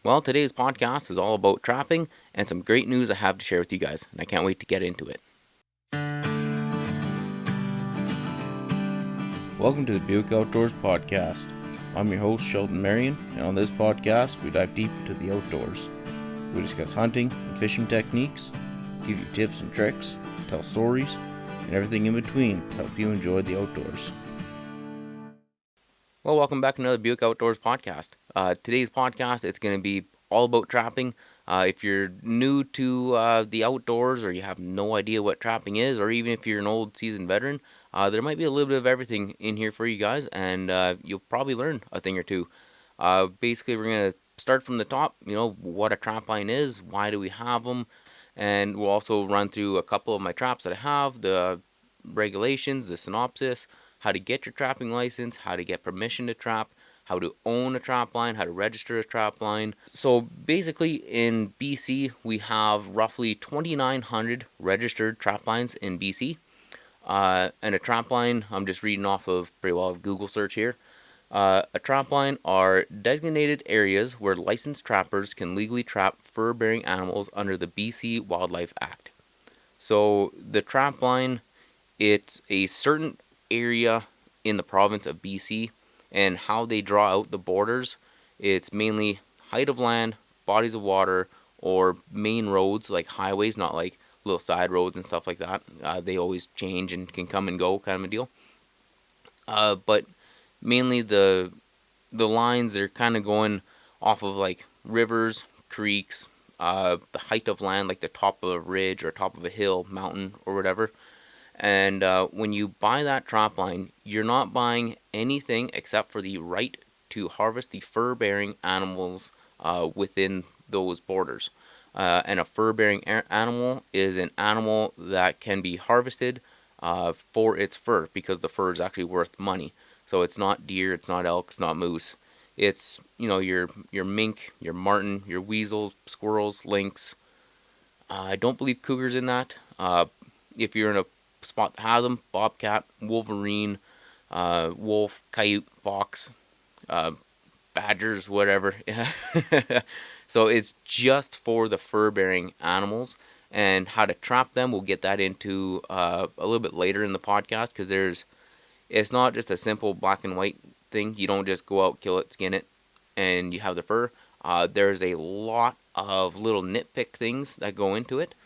Well, today's podcast is all about trapping and some great news I have to share with you guys, and I can't wait to get into it. Welcome to the Buick Outdoors Podcast. I'm your host, Sheldon Marion, and on this podcast, we dive deep into the outdoors. We discuss hunting and fishing techniques, give you tips and tricks, tell stories, and everything in between to help you enjoy the outdoors. Well, welcome back to another Buick Outdoors podcast. Today's podcast, it's going to be all about trapping. If you're new to the outdoors or you have no idea what trapping is, or even if you're an old seasoned veteran, there might be a little bit of everything in here for you guys, and you'll probably learn a thing or two. Basically, we're going to start from the top, what a trap line is, why do we have them, and we'll also run through a couple of my traps that I have, the regulations, the synopsis, how to get your trapping license, how to get permission to trap, how to own a trap line, how to register a trap line. So basically, in BC, we have roughly 2,900 registered trap lines in BC. And a trap line, I'm just reading off of pretty well of Google search here. A trap line are designated areas where licensed trappers can legally trap fur-bearing animals under the BC Wildlife Act. So the trap line, it's a certain area in the province of BC, and how they draw out the borders, it's mainly height of land, bodies of water, or main roads like highways, not like little side roads and stuff like that. They always change and can come and go, kind of a deal. But mainly the lines are kind of going off of like rivers, creeks, the height of land, like the top of a ridge or top of a hill, mountain, or whatever. And when you buy that trap line, you're not buying anything except for the right to harvest the fur-bearing animals within those borders. And a fur-bearing animal is an animal that can be harvested for its fur, because the fur is actually worth money. So it's not deer, it's not elk, it's not moose. It's your mink, your marten, your weasels, squirrels, lynx. I don't believe cougars in that. If you're in a spot that has them, bobcat, wolverine, wolf, coyote, fox, uh, badgers, whatever. So it's just for the fur-bearing animals, and how to trap them. We'll get that into a little bit later in the podcast, because it's not just a simple black and white thing. You don't just go out, kill it, skin it, and you have the fur. There's a lot of little nitpick things that go into it.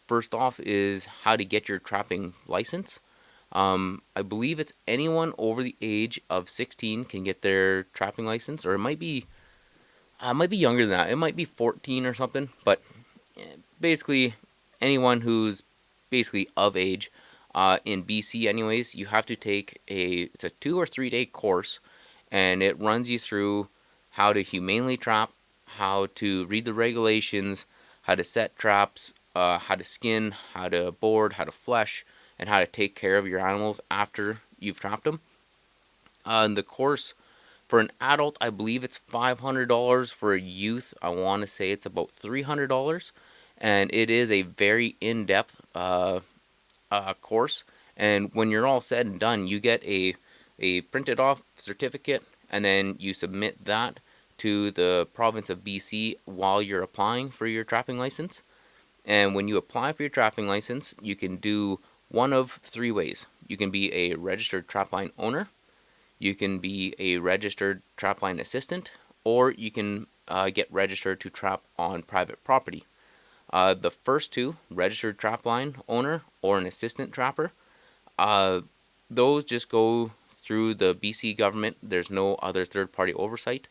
First off is how to get your trapping license. I believe it's anyone over the age of 16 can get their trapping license, or it might be younger than that. It might be 14 or something, but basically anyone who's basically of age. In BC, anyways, you have to take it's a 2 or 3 day course, and it runs you through how to humanely trap, how to read the regulations, how to set traps, how to skin, how to board, how to flesh, and how to take care of your animals after you've trapped them. The course for an adult, I believe it's $500. For a youth, I want to say it's about $300, and it is a very in-depth course. And when you're all said and done, you get a printed off certificate, and then you submit that to the province of BC while you're applying for your trapping license. And when you apply for your trapping license, you can do one of three ways. You can be a registered trapline owner, you can be a registered trapline assistant, or you can get registered to trap on private property. The first two, registered trapline owner or an assistant trapper, uh, those just go through the BC government. There's no other third party oversight.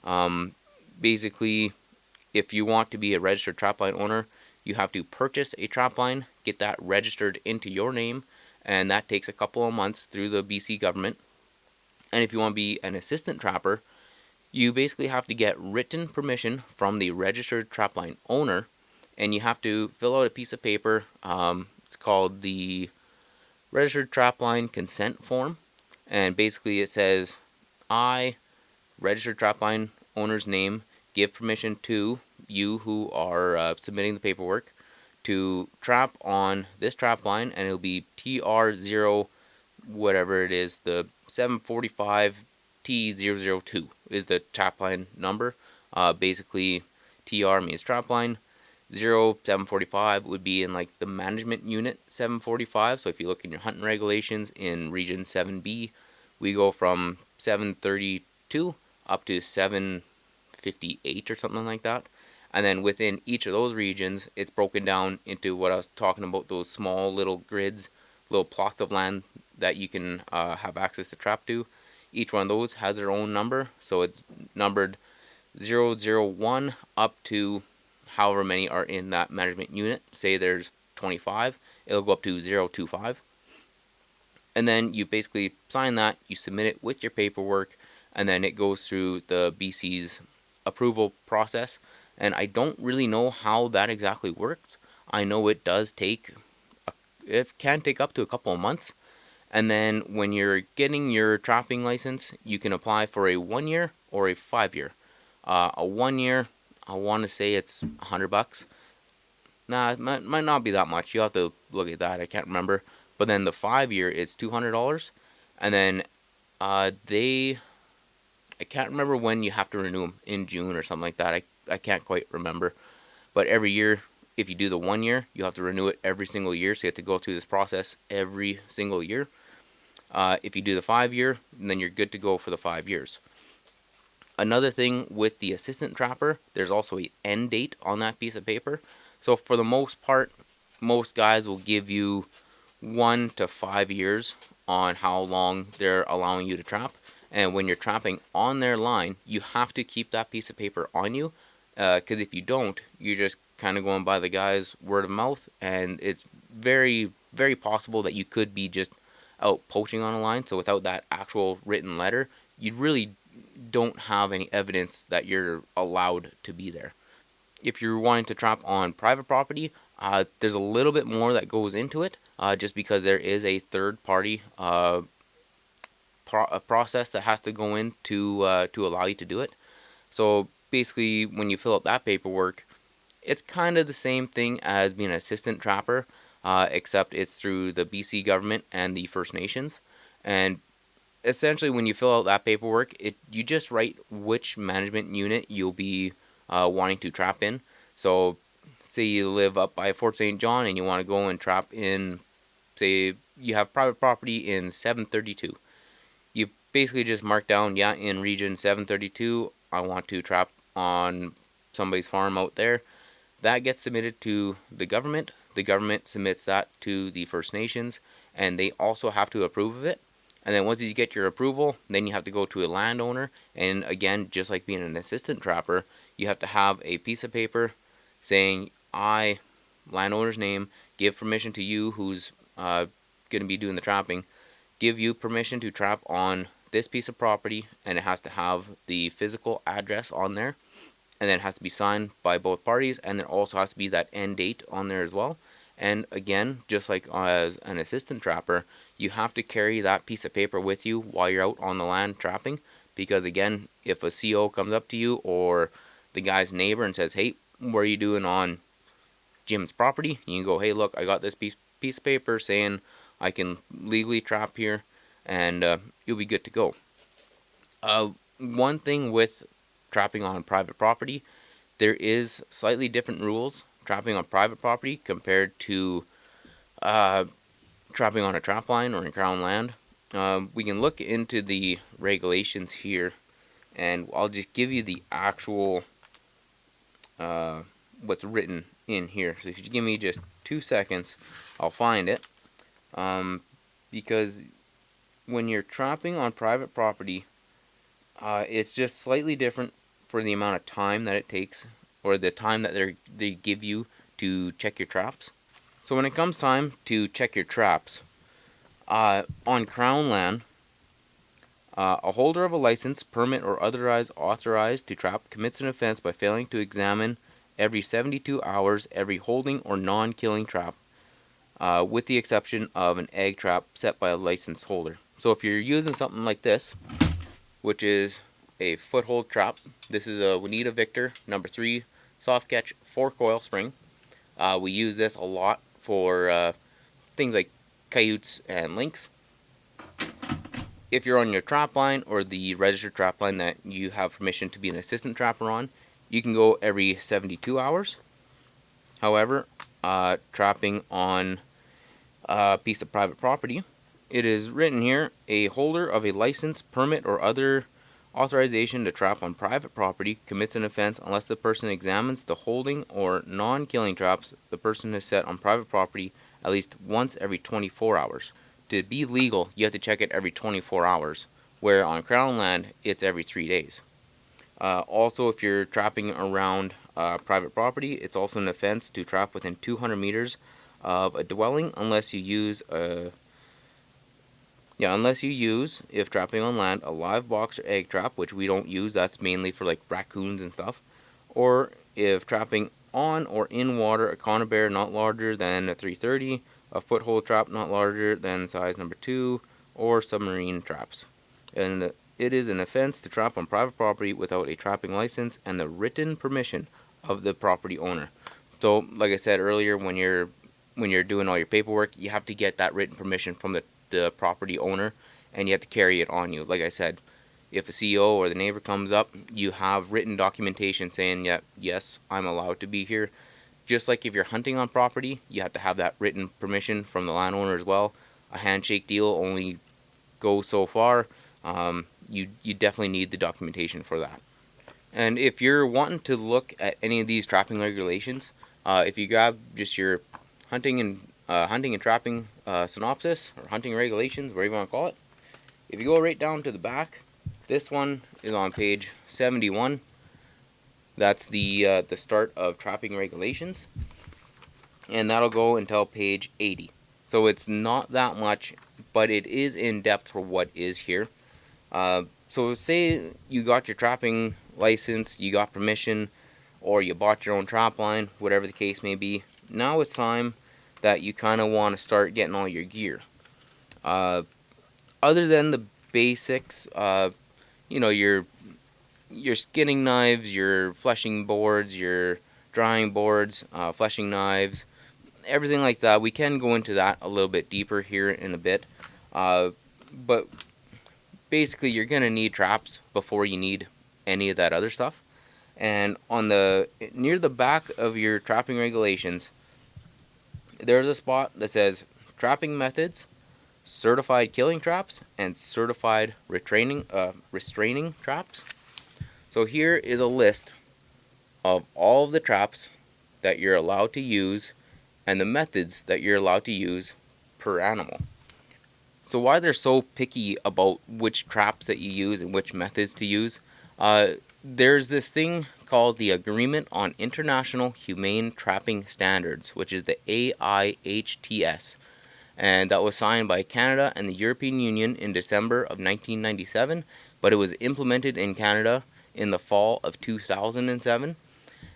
Um, Basically, if you want to be a registered trapline owner, you have to purchase a trapline, get that registered into your name, and that takes a couple of months through the BC government. And if you want to be an assistant trapper, you basically have to get written permission from the registered trapline owner, and you have to fill out a piece of paper. It's called the registered trapline consent form, and basically it says, I, registered trapline owner's name, give permission to you who are submitting the paperwork to trap on this trap line, and it'll be TR0 whatever it is, the 745 T002 is the trap line number. Basically, TR means trap line. 745 would be in like the management unit 745. So if you look in your hunting regulations in region 7B, we go from 732 up to 758 or something like that. And then within each of those regions, it's broken down into what I was talking about, those small little grids, little plots of land that you can have access to trap to. Each one of those has their own number, so it's numbered 001 up to however many are in that management unit. Say there's 25, it'll go up to 025. And then you basically sign that, you submit it with your paperwork, and then it goes through the BC's approval process. And I don't really know how that exactly works. I know it does take, it can take up to a couple of months. And then when you're getting your trapping license, you can apply for a 1 year or a 5 year. A 1 year, I want to say it's $100. Nah, it might not be that much. You'll have to look at that. I can't remember. But then the 5 year is $200. And then I can't remember when you have to renew them, in June or something like that. I can't quite remember. But every year, if you do the 1 year, you have to renew it every single year. So you have to go through this process every single year. If you do the 5 year, then you're good to go for the 5 years. Another thing with the assistant trapper, there's also an end date on that piece of paper. So for the most part, most guys will give you 1 to 5 years on how long they're allowing you to trap. And when you're trapping on their line, you have to keep that piece of paper on you, because if you don't, you're just kind of going by the guy's word of mouth, and it's very, very possible that you could be just out poaching on a line. So without that actual written letter, you really don't have any evidence that you're allowed to be there. If you're wanting to trap on private property, there's a little bit more that goes into it, just because there is a third party process that has to go in to allow you to do it. So basically, when you fill out that paperwork, it's kind of the same thing as being an assistant trapper, except it's through the BC government and the First Nations. And essentially, when you fill out that paperwork, you just write which management unit you'll be wanting to trap in. So say you live up by Fort St. John and you want to go and trap in, say you have private property in 732. You basically just mark down, yeah, in region 732, I want to trap on somebody's farm out there. That gets submitted to the government. The government submits that to the First Nations, and they also have to approve of it. And then once you get your approval, then you have to go to a landowner. And again, just like being an assistant trapper, you have to have a piece of paper saying, I, landowner's name, give permission to you who's going to be doing the trapping, give you permission to trap on this piece of property, and it has to have the physical address on there, and then it has to be signed by both parties, and there also has to be that end date on there as well. And again, just like as an assistant trapper, you have to carry that piece of paper with you while you're out on the land trapping, because again, if a CO comes up to you or the guy's neighbor and says, hey, what are you doing on Jim's property? You can go, hey, look, I got this piece of paper saying I can legally trap here, and you'll be good to go. One thing with trapping on private property, there is slightly different rules trapping on private property compared to trapping on a trap line or in crown land. We can look into the regulations here, and I'll just give you the actual what's written in here. So if you give me just 2 seconds, I'll find it. Because when you're trapping on private property, it's just slightly different for the amount of time that it takes, or the time that they give you to check your traps. So when it comes time to check your traps, on crown land, a holder of a license, permit, or otherwise authorized to trap commits an offense by failing to examine every 72 hours every holding or non-killing trap, with the exception of an egg trap set by a licensed holder. So if you're using something like this, which is a foothold trap, this is a Juanita Victor number 3 soft catch 4-coil spring. We use this a lot for things like coyotes and lynx. If you're on your trap line or the registered trap line that you have permission to be an assistant trapper on, you can go every 72 hours. However, trapping on a piece of private property, it is written here, a holder of a license, permit, or other authorization to trap on private property commits an offense unless the person examines the holding or non-killing traps the person has set on private property at least once every 24 hours. To be legal, you have to check it every 24 hours, where on Crown land, it's every 3 days. Also, if you're trapping around private property, it's also an offense to trap within 200 meters of a dwelling unless you use, if trapping on land, a live box or egg trap, which we don't use, that's mainly for like raccoons and stuff, or if trapping on or in water, a conibear not larger than a 330, a foothold trap not larger than size number 2, or submarine traps. And it is an offense to trap on private property without a trapping license and the written permission of the property owner. So, like I said earlier, when you're doing all your paperwork, you have to get that written permission from the property owner, and you have to carry it on you. Like I said, if a CEO or the neighbor comes up, you have written documentation saying, yeah, yes, I'm allowed to be here. Just like if you're hunting on property, you have to have that written permission from the landowner as well. A handshake deal only goes so far. You definitely need the documentation for that. And if you're wanting to look at any of these trapping regulations, if you grab just your hunting and trapping synopsis or hunting regulations, whatever you want to call it, if you go right down to the back, this one is on page 71. That's the start of trapping regulations, and that'll go until page 80. So it's not that much, but it is in depth for what is here. So say you got your trapping license, you got permission, or you bought your own trap line, whatever the case may be. Now it's time that you kind of want to start getting all your gear. Other than the basics, your skinning knives, your fleshing boards, your drying boards, fleshing knives, everything like that. We can go into that a little bit deeper here in a bit. But basically, you're going to need traps before you need any of that other stuff. And near the back of your trapping regulations, there's a spot that says trapping methods, certified killing traps, and certified restraining traps. So here is a list of all of the traps that you're allowed to use and the methods that you're allowed to use per animal. So why they're so picky about which traps that you use and which methods to use, there's this thing called the Agreement on International Humane Trapping Standards, which is the AIHTS, and that was signed by Canada and the European Union in December of 1997, but it was implemented in Canada in the fall of 2007.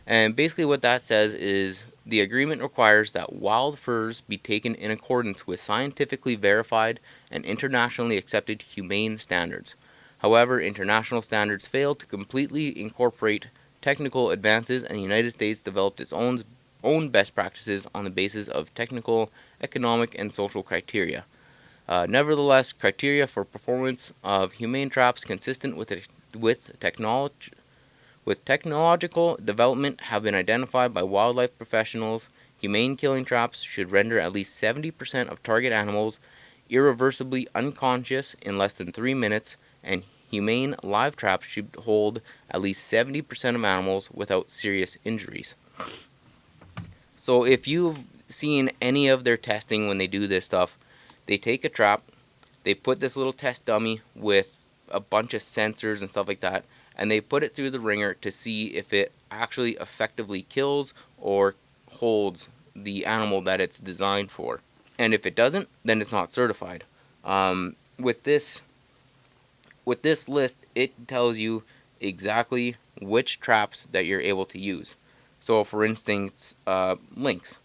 And basically what that says is the agreement requires that wild furs be taken in accordance with scientifically verified and internationally accepted humane standards. However, international standards fail to completely incorporate technical advances, and the United States developed its own best practices on the basis of technical, economic, and social criteria. Nevertheless, criteria for performance of humane traps consistent with technological development have been identified by wildlife professionals. Humane killing traps should render at least 70% of target animals irreversibly unconscious in less than 3 minutes, and humane live traps should hold at least 70% of animals without serious injuries. So if you've seen any of their testing when they do this stuff, they take a trap, they put this little test dummy with a bunch of sensors and stuff like that, and they put it through the ringer to see if it actually effectively kills or holds the animal that it's designed for. And if it doesn't, then it's not certified. With this list, it tells you exactly which traps that you're able to use. So, for instance, lynx.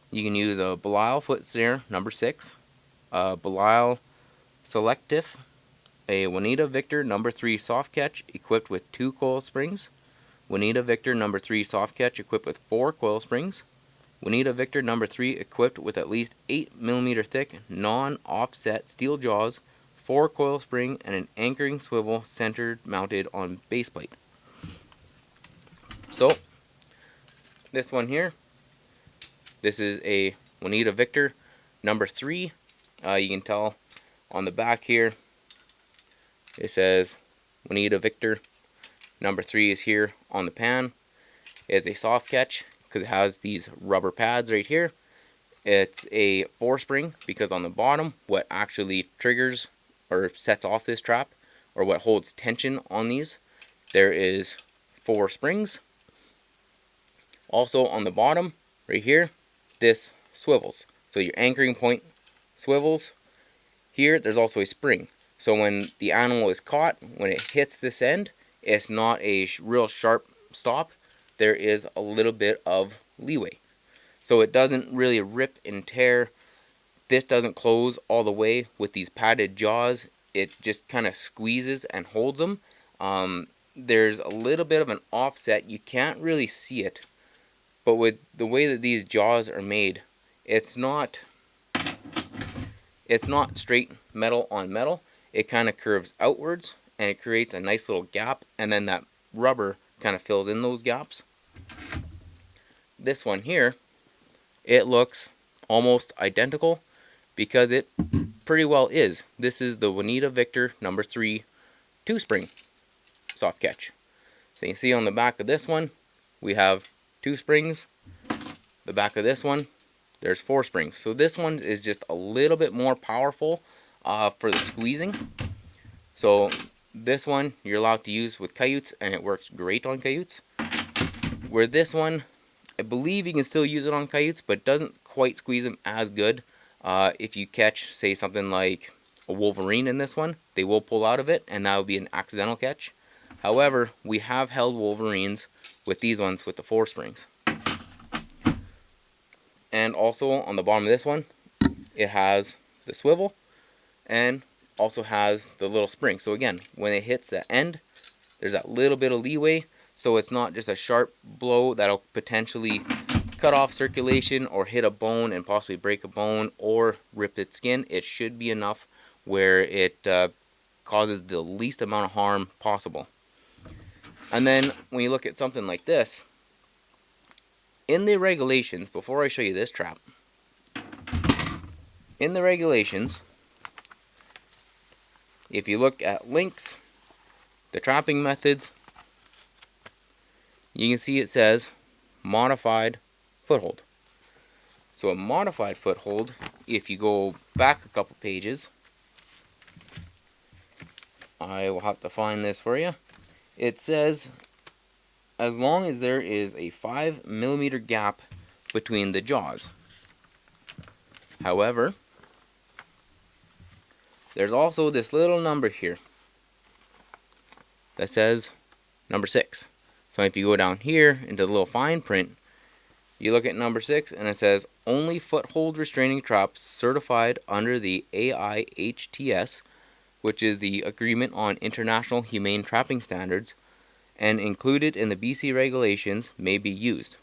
You can use a Belial foot snare, number 6, a Belial selective, a Juanita Victor number 3 soft catch equipped with 2 coil springs, Juanita Victor number 3 soft catch equipped with 4 coil springs, Juanita Victor number 3 equipped with at least 8mm thick non-offset steel jaws, 4 coil spring, and an anchoring swivel centered mounted on base plate. So this one here, this is a Juanita Victor number 3. You can tell on the back here it says Juanita Victor number 3 is here on the pan. It's a soft catch because it has these rubber pads right here. It's a 4-spring because on the bottom what actually triggers or sets off this trap, or what holds tension on these, there is 4 springs. Also on the bottom right here, this swivels, so your anchoring point swivels. Here there's also a spring, so when the animal is caught, when it hits this end, it's not a real sharp stop. There is a little bit of leeway, so it doesn't really rip and tear. This doesn't close all the way with these padded jaws. It just kind of squeezes and holds them. There's a little bit of an offset. You can't really see it, but with the way that these jaws are made, it's not straight metal on metal. It kind of curves outwards and it creates a nice little gap, and then that rubber kind of fills in those gaps. This one here, it looks almost identical because it pretty well is. This is the Juanita Victor number 3 2-spring soft catch. So you can see on the back of this one we have 2 springs. The back of this one, there's 4 springs. So this one is just a little bit more powerful for the squeezing. So this one you're allowed to use with coyotes, and it works great on coyotes. Where this one, I believe you can still use it on coyotes, but it doesn't quite squeeze them as good. If you catch, say, something like a wolverine in this one, they will pull out of it, and that would be an accidental catch. However, we have held wolverines with these ones with the 4 springs. And also on the bottom of this one, it has the swivel and also has the little spring. So again, when it hits the end, there's that little bit of leeway, so it's not just a sharp blow that'll potentially cut off circulation or hit a bone and possibly break a bone or rip its skin. It should be enough where it causes the least amount of harm possible. And then when you look at something like this, in the regulations, before I show you this trap, in the regulations, if you look at links, the trapping methods, you can see it says modified foothold. So a modified foothold, if you go back a couple pages, I will have to find this for you. It says as long as there is a 5mm gap between the jaws. However, there's also this little number here that says number 6. So if you go down here into the little fine print, you look at number 6 and it says only foothold restraining traps certified under the AIHTS, which is the Agreement on International Humane Trapping Standards, and included in the BC regulations may be used.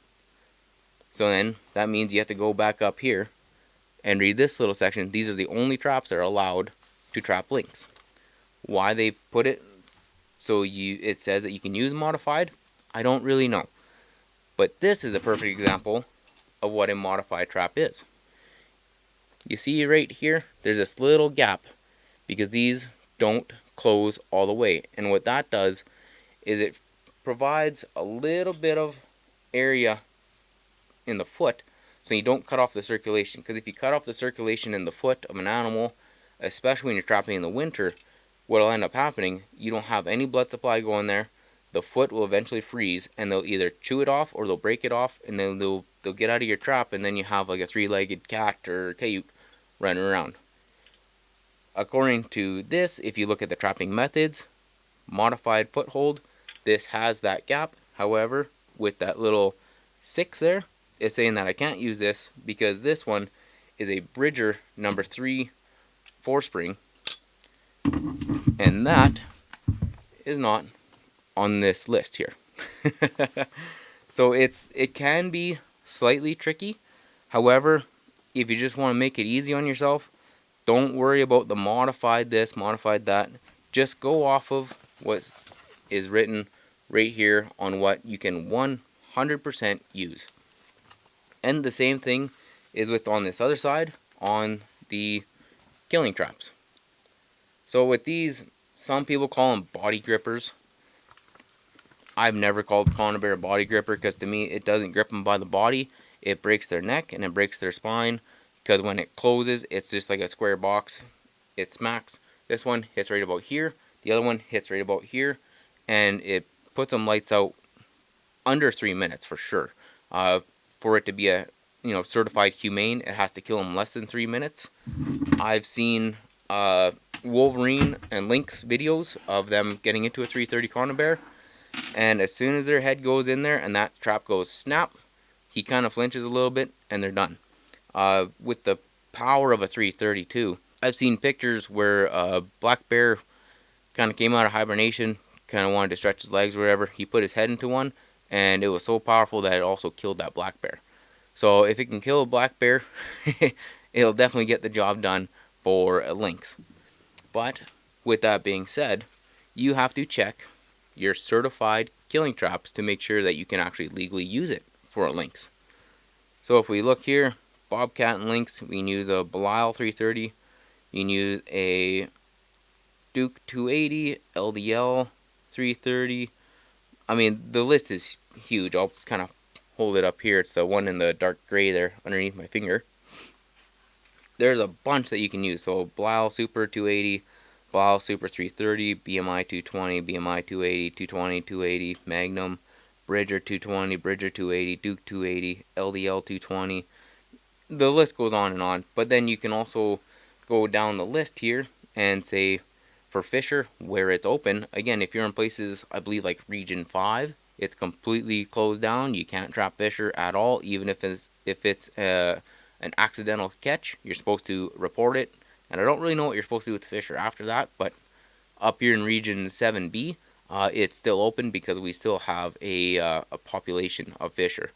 So then that means you have to go back up here and read this little section. These are the only traps that are allowed to trap lynx. Why they put it so it says that you can use modified, I don't really know. But this is a perfect example of what a modified trap is. You see right here, there's this little gap because these don't close all the way. And what that does is it provides a little bit of area in the foot so you don't cut off the circulation. Because if you cut off the circulation in the foot of an animal, especially when you're trapping in the winter, what will end up happening, you don't have any blood supply going there. The foot will eventually freeze, and they'll either chew it off or they'll break it off, and then they'll get out of your trap, and then you have like a 3-legged cat or coyote running around. According to this, if you look at the trapping methods, modified foothold, this has that gap. However, with that little 6 there, it's saying that I can't use this because this one is a Bridger number 3 4-spring, and that is not on this list here. So it can be slightly tricky. However, if you just want to make it easy on yourself, don't worry about the modified this, modified that. Just go off of what is written right here on what you can 100% use. And the same thing is with on this other side on the killing traps. So with these, some people call them body grippers. I've never called conibear a body gripper because to me it doesn't grip them by the body. It breaks their neck and it breaks their spine because when it closes, it's just like a square box. It smacks. This one hits right about here. The other one hits right about here, and it puts them lights out under 3 minutes for sure. For it to be a certified humane, it has to kill them less than 3 minutes. I've seen Wolverine and Lynx videos of them getting into a 330 conibear, and as soon as their head goes in there and that trap goes snap, he kind of flinches a little bit and they're done. With the power of a 332, I've seen pictures where a black bear kind of came out of hibernation, kind of wanted to stretch his legs or whatever. He put his head into one, and it was so powerful that it also killed that black bear. So if it can kill a black bear, it'll definitely get the job done for a lynx. But with that being said, you have to check your certified killing traps to make sure that you can actually legally use it for a lynx. So if we look here, bobcat and lynx, we can use a Belial 330. You can use a Duke 280, LDL 330. I mean, the list is huge. I'll kind of hold it up here. It's the one in the dark gray there underneath my finger. There's a bunch that you can use. So Belial Super 280, Belial Super 330, BMI 220, BMI 280, 220, 280, Magnum, Bridger 220, Bridger 280, Duke 280, LDL 220. The list goes on and on. But then you can also go down the list here and say for Fisher where it's open. Again, if you're in places, I believe like Region 5, it's completely closed down. You can't trap Fisher at all, even if it's an accidental catch. You're supposed to report it. And I don't really know what you're supposed to do with the Fisher after that, but up here in Region 7B, it's still open because we still have a population of Fisher.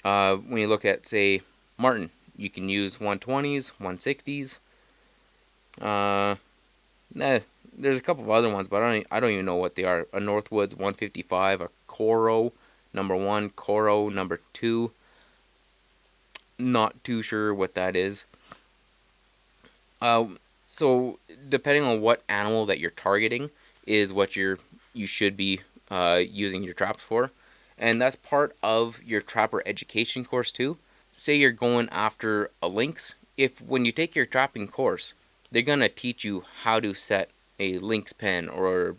When you look at, say, Martin, you can use 120s, 160s. There's a couple of other ones, but I don't even know what they are. A Northwoods 155, a Coro number 1, Coro number 2. Not too sure what that is. So depending on what animal that you're targeting is what you should be using your traps for, and that's part of your trapper education course too. Say you're going after a lynx, when you take your trapping course, they're gonna teach you how to set a lynx pen or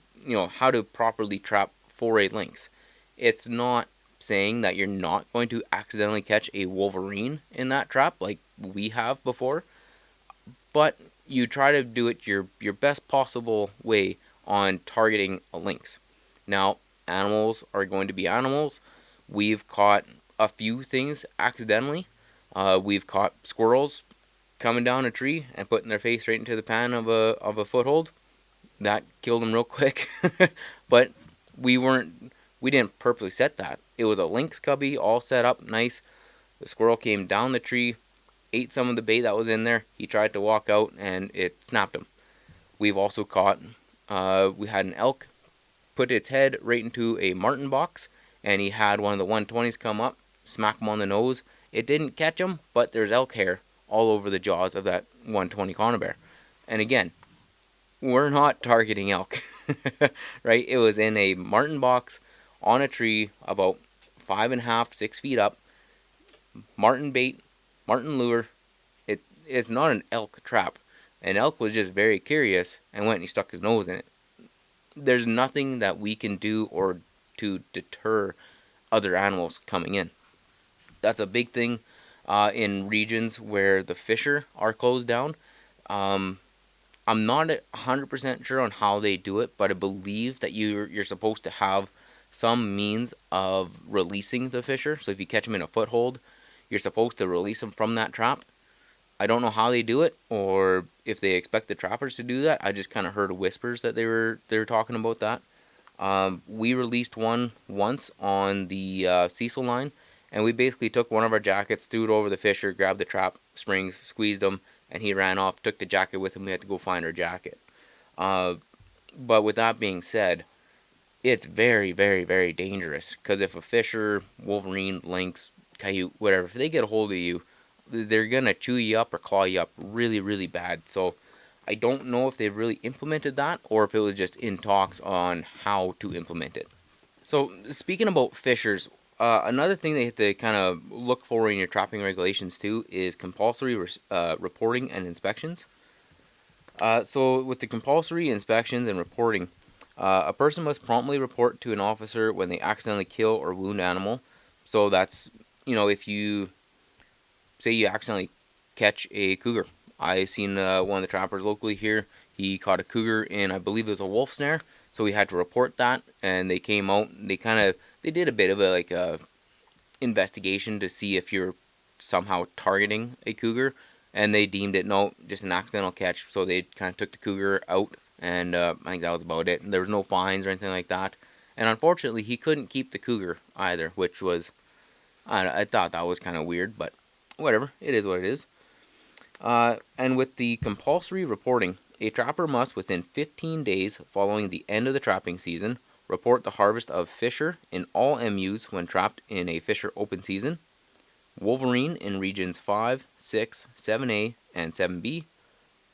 how to properly trap for a lynx. It's not saying that you're not going to accidentally catch a wolverine in that trap like we have before, but you try to do it your best possible way on targeting a lynx. Now, animals are going to be animals. We've caught a few things accidentally. We've caught squirrels coming down a tree and putting their face right into the pan of a foothold. That killed them real quick. But we didn't purposely set that. It was a lynx cubby all set up nice. The squirrel came down the tree, ate some of the bait that was in there. He tried to walk out and it snapped him. We've also caught, we had an elk put its head right into a marten box, and he had one of the 120s come up, smack him on the nose. It didn't catch him, but there's elk hair all over the jaws of that 120 conibear. And again, we're not targeting elk, right? It was in a marten box on a tree about 5.5, 6 feet up. Marten bait, marten lure. It's not an elk trap. An elk was just very curious and went and he stuck his nose in it. There's nothing that we can do or to deter other animals coming in. That's a big thing in regions where the Fisher are closed down. I'm not 100% sure on how they do it, but I believe that you're supposed to have some means of releasing the Fisher. So if you catch them in a foothold, you're supposed to release them from that trap. I don't know how they do it, or if they expect the trappers to do that. I just kind of heard whispers that they were talking about that. We released one once on the Cecil line, and we basically took one of our jackets, threw it over the Fisher, grabbed the trap springs, squeezed them, and he ran off. Took the jacket with him. We had to go find our jacket. But with that being said, it's very, very, very dangerous. Because if a fisher, wolverine, lynx, coyote, whatever, if they get a hold of you, they're gonna chew you up or claw you up really, really bad. So I don't know if they've really implemented that or if it was just in talks on how to implement it. So speaking about fishers, another thing they have to kind of look for in your trapping regulations too is compulsory reporting and inspections. So with the compulsory inspections and reporting, a person must promptly report to an officer when they accidentally kill or wound an animal. So that's, if you say you accidentally catch a cougar. I seen one of the trappers locally here. He caught a cougar in, I believe it was a wolf snare. So we had to report that, and they came out. And they did a bit of a investigation to see if you're somehow targeting a cougar, and they deemed it no, just an accidental catch. So they kind of took the cougar out, and I think that was about it. And there was no fines or anything like that. And unfortunately, he couldn't keep the cougar either, which was I thought that was kind of weird, but whatever. It is what it is. And with the compulsory reporting, a trapper must, within 15 days following the end of the trapping season, report the harvest of fisher in all MUs when trapped in a fisher open season, wolverine in regions 5, 6, 7A, and 7B,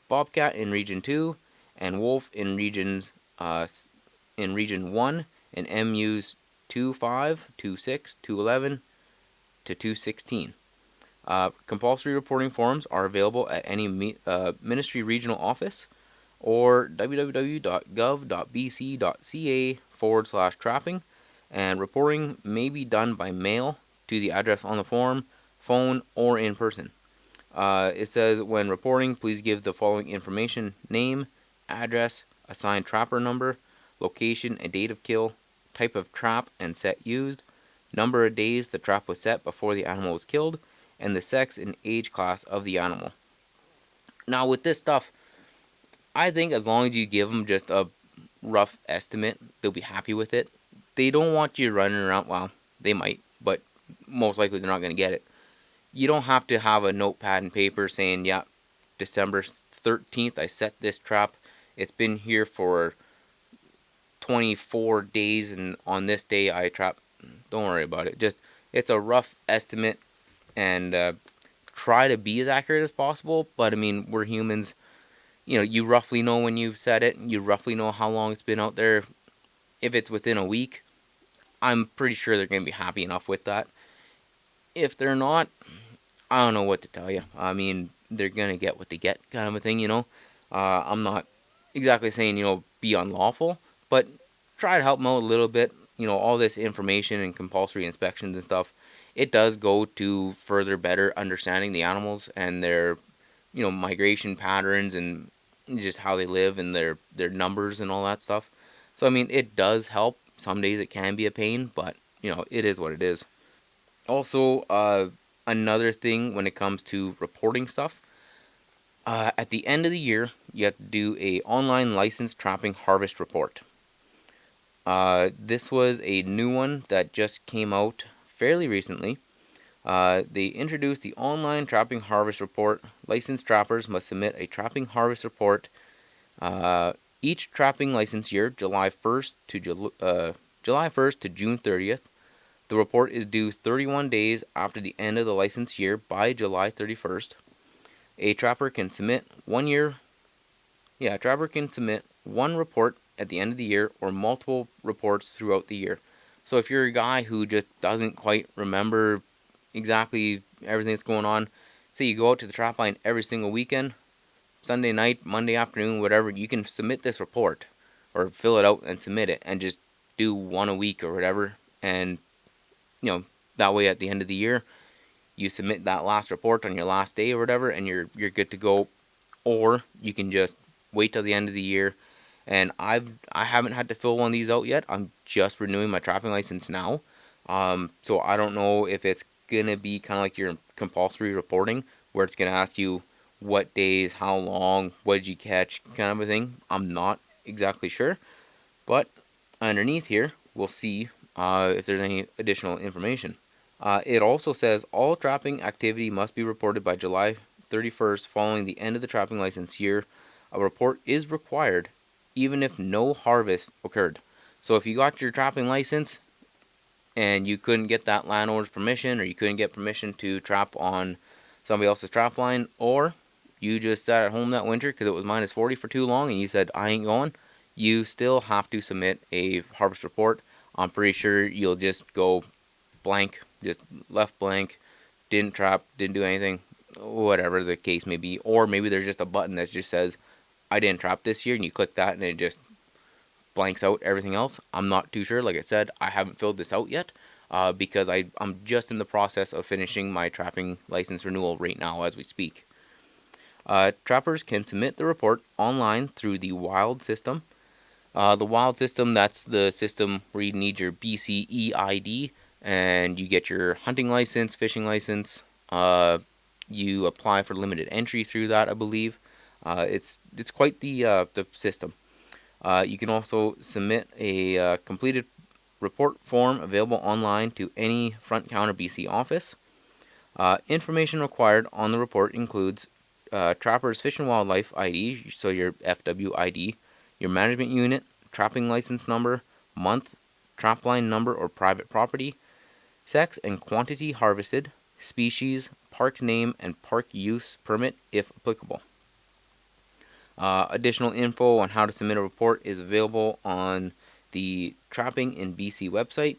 bobcat in region 2, and wolf in region 1 and MUs 25, 26, 211 to 216. Compulsory reporting forms are available at any ministry regional office or www.gov.bc.ca/trapping, and reporting may be done by mail to the address on the form, phone, or in person. It says when reporting, please give the following information: name, address, assigned trapper number, location and date of kill, type of trap and set used, number of days the trap was set before the animal was killed, and the sex and age class of the animal. Now, with this stuff, I think as long as you give them just a rough estimate, they'll be happy with it. They don't want you running around. Well, they might, but most likely they're not going to get it. You don't have to have a notepad and paper saying, yeah, December 13th, I set this trap. It's been here for 24 days, and on this day I trap. Don't worry about it. Just, it's a rough estimate, and try to be as accurate as possible. But I mean, we're humans. You roughly know when you've set it. You roughly know how long it's been out there. If it's within a week, I'm pretty sure they're going to be happy enough with that. If they're not, I don't know what to tell you. I mean, they're going to get what they get, kind of a thing, I'm not exactly saying, be unlawful, but try to help them out a little bit. All this information and compulsory inspections and stuff, it does go to further better understanding the animals and their, migration patterns and just how they live and their numbers and all that stuff. So I mean, it does help. Some days it can be a pain, but it is what it is. Also, another thing when it comes to reporting stuff, at the end of the year, you have to do a online licensed trapping harvest report. This was a new one that just came out fairly recently. They introduced the online trapping harvest report. Licensed trappers must submit a trapping harvest report each trapping license year, July 1st to June 30th. The report is due 31 days after the end of the license year by July 31st. A trapper can submit a trapper can submit one report at the end of the year or multiple reports throughout the year. So if you're a guy who just doesn't quite remember exactly everything that's going on, say you go out to the trap line every single weekend, Sunday night, Monday afternoon, whatever, you can submit this report or fill it out and submit it and just do one a week or whatever. And, that way at the end of the year, you submit that last report on your last day or whatever, and you're good to go. Or you can just wait till the end of the year. And I haven't had to fill one of these out yet. I'm just renewing my trapping license now. So I don't know if it's gonna be kind of like your compulsory reporting, where it's gonna ask you what days, how long, what did you catch, kind of a thing. I'm not exactly sure, but underneath here we'll see if there's any additional information. It also says all trapping activity must be reported by July 31st following the end of the trapping license year. A report is required even if no harvest occurred. So if you got your trapping license and you couldn't get that landowner's permission, or you couldn't get permission to trap on somebody else's trap line, or you just sat at home that winter because it was minus 40 for too long and you said, I ain't going, you still have to submit a harvest report. I'm pretty sure you'll just go blank, just left blank, didn't trap, didn't do anything, whatever the case may be. Or maybe there's just a button that just says, I didn't trap this year, and you click that and it just blanks out everything else. I'm not too sure. Like I said, I haven't filled this out yet because I'm just in the process of finishing my trapping license renewal right now as we speak. Trappers can submit the report online through the WILD system. The WILD system, that's the system where you need your BCE ID and you get your hunting license, fishing license. You apply for limited entry through that, I believe. It's quite the system. You can also submit a completed report form available online to any Front Counter BC office. Information required on the report includes Trapper's Fish and Wildlife ID, so your FW ID, your management unit, trapping license number, month, trapline number or private property, sex and quantity harvested, species, park name, and park use permit if applicable. Additional info on how to submit a report is available on the Trapping in BC website.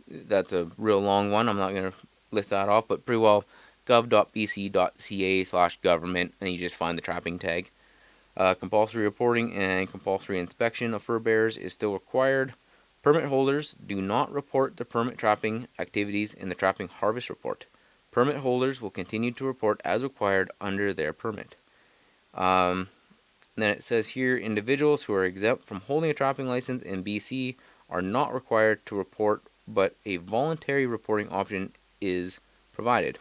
That's a real long one. I'm not going to list that off, but pretty well gov.bc.ca/government, and you just find the trapping tag. Compulsory reporting and compulsory inspection of fur bearers is still required. Permit holders do not report the permit trapping activities in the trapping harvest report. Permit holders will continue to report as required under their permit. Then it says here, individuals who are exempt from holding a trapping license in BC are not required to report, but a voluntary reporting option is provided.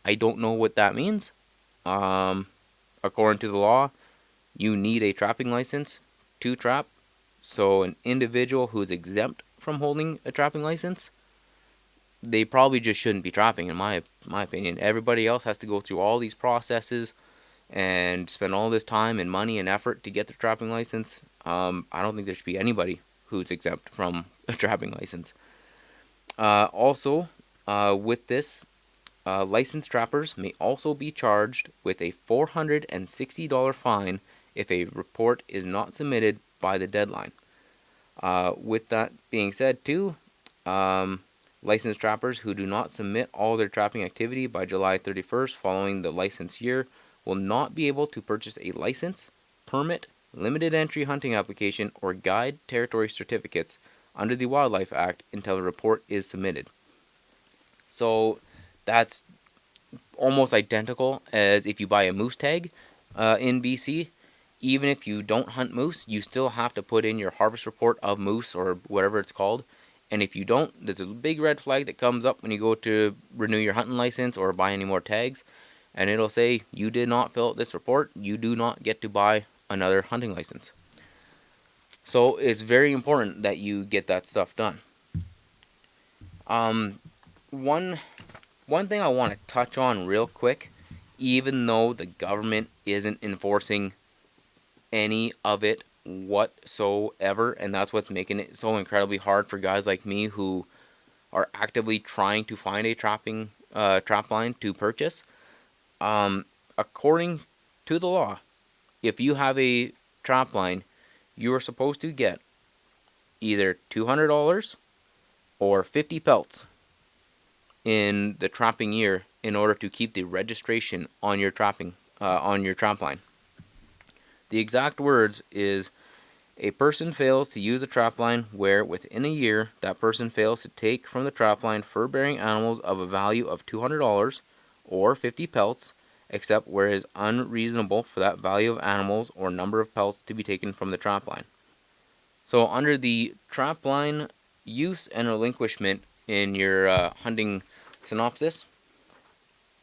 I don't know what that means. According to the law, you need a trapping license to trap. So an individual who is exempt from holding a trapping license, they probably just shouldn't be trapping, in my opinion. Everybody else has to go through all these processes and spend all this time and money and effort to get the trapping license. I don't think there should be anybody who's exempt from a trapping license. Also, with this, licensed trappers may also be charged with a $460 fine if a report is not submitted by the deadline. With that being said, too, licensed trappers who do not submit all their trapping activity by July 31st following the license year will not be able to purchase a license, permit, limited entry hunting application, or guide territory certificates under the Wildlife Act until the report is submitted. So that's almost identical as if you buy a moose tag in BC. Even if you don't hunt moose, you still have to put in your harvest report of moose or whatever it's called. And if you don't, there's a big red flag that comes up when you go to renew your hunting license or buy any more tags. And it'll say, you did not fill out this report, you do not get to buy another hunting license. So it's very important that you get that stuff done. One thing I want to touch on real quick, even though the government isn't enforcing any of it whatsoever, and that's what's making it so incredibly hard for guys like me who are actively trying to find a trap line to purchase. According to the law, if you have a trap line, you are supposed to get either $200 or 50 pelts in the trapping year in order to keep the registration on your trap line. The exact words is, a person fails to use a trap line where within a year that person fails to take from the trap line fur-bearing animals of a value of $200 or 50 pelts, except where it is unreasonable for that value of animals or number of pelts to be taken from the trap line. So under the trap line use and relinquishment in your hunting synopsis,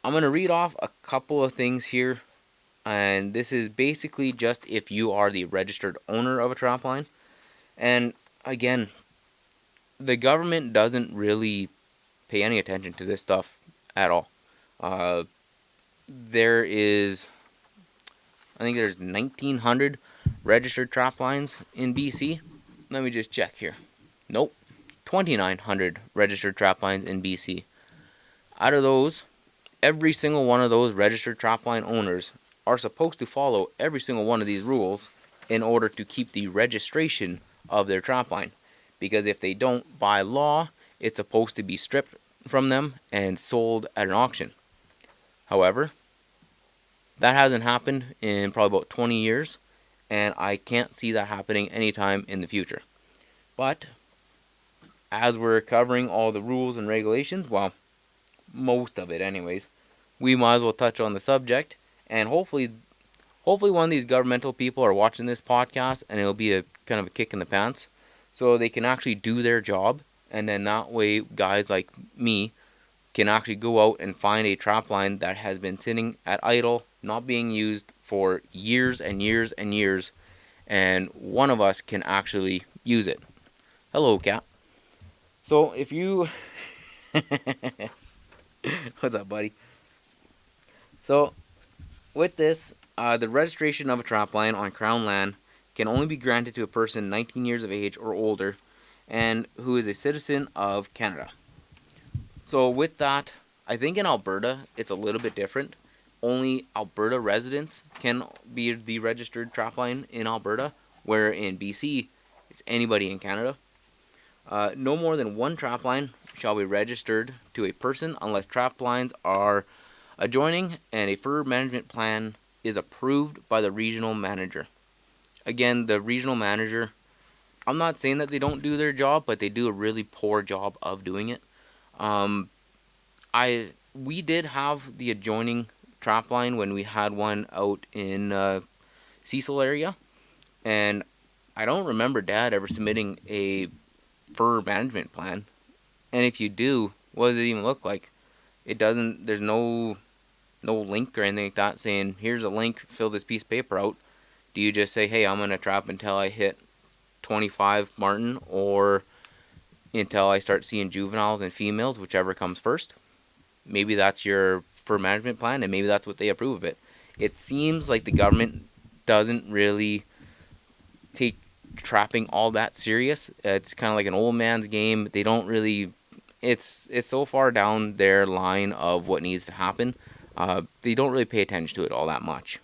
I'm going to read off a couple of things here, and this is basically just if you are the registered owner of a trap line. And again, the government doesn't really pay any attention to this stuff at all. There's 1,900 registered trap lines in BC. Let me just check here. Nope. 2,900 registered trap lines in BC. Out of those, every single one of those registered trap line owners are supposed to follow every single one of these rules in order to keep the registration of their trap line. Because if they don't, by law, it's supposed to be stripped from them and sold at an auction. However, that hasn't happened in probably about 20 years, and I can't see that happening anytime in the future. But as we're covering all the rules and regulations, well, most of it anyways, we might as well touch on the subject, and hopefully one of these governmental people are watching this podcast, and it'll be a kind of a kick in the pants, so they can actually do their job, and then that way guys like me can actually go out and find a trap line that has been sitting at idle, not being used for years and years and years, and one of us can actually use it. Hello, cat. So if you what's up, buddy? So with this, the registration of a trap line on Crown land can only be granted to a person 19 years of age or older and who is a citizen of Canada. So with that, I think in Alberta it's a little bit different. Only Alberta residents can be the registered trap line in Alberta, where in BC it's anybody in Canada. No more than one trap line shall be registered to a person unless trap lines are adjoining and a fur management plan is approved by the regional manager. Again, the regional manager, I'm not saying that they don't do their job, but they do a really poor job of doing it. We did have the adjoining trap line when we had one out in Cecil area, and I don't remember Dad ever submitting a fur management plan. And if you do, what does it even look like? It doesn't. There's no link or anything like that saying here's a link, fill this piece of paper out. Do you just say, hey, I'm gonna trap until I hit 25 marten or until I start seeing juveniles and females, whichever comes first? Maybe that's your fur management plan, and maybe that's what they approve of it. It seems like the government doesn't really take trapping all that serious. It's kind of like an old man's game. They don't really. It's so far down their line of what needs to happen. They don't really pay attention to it all that much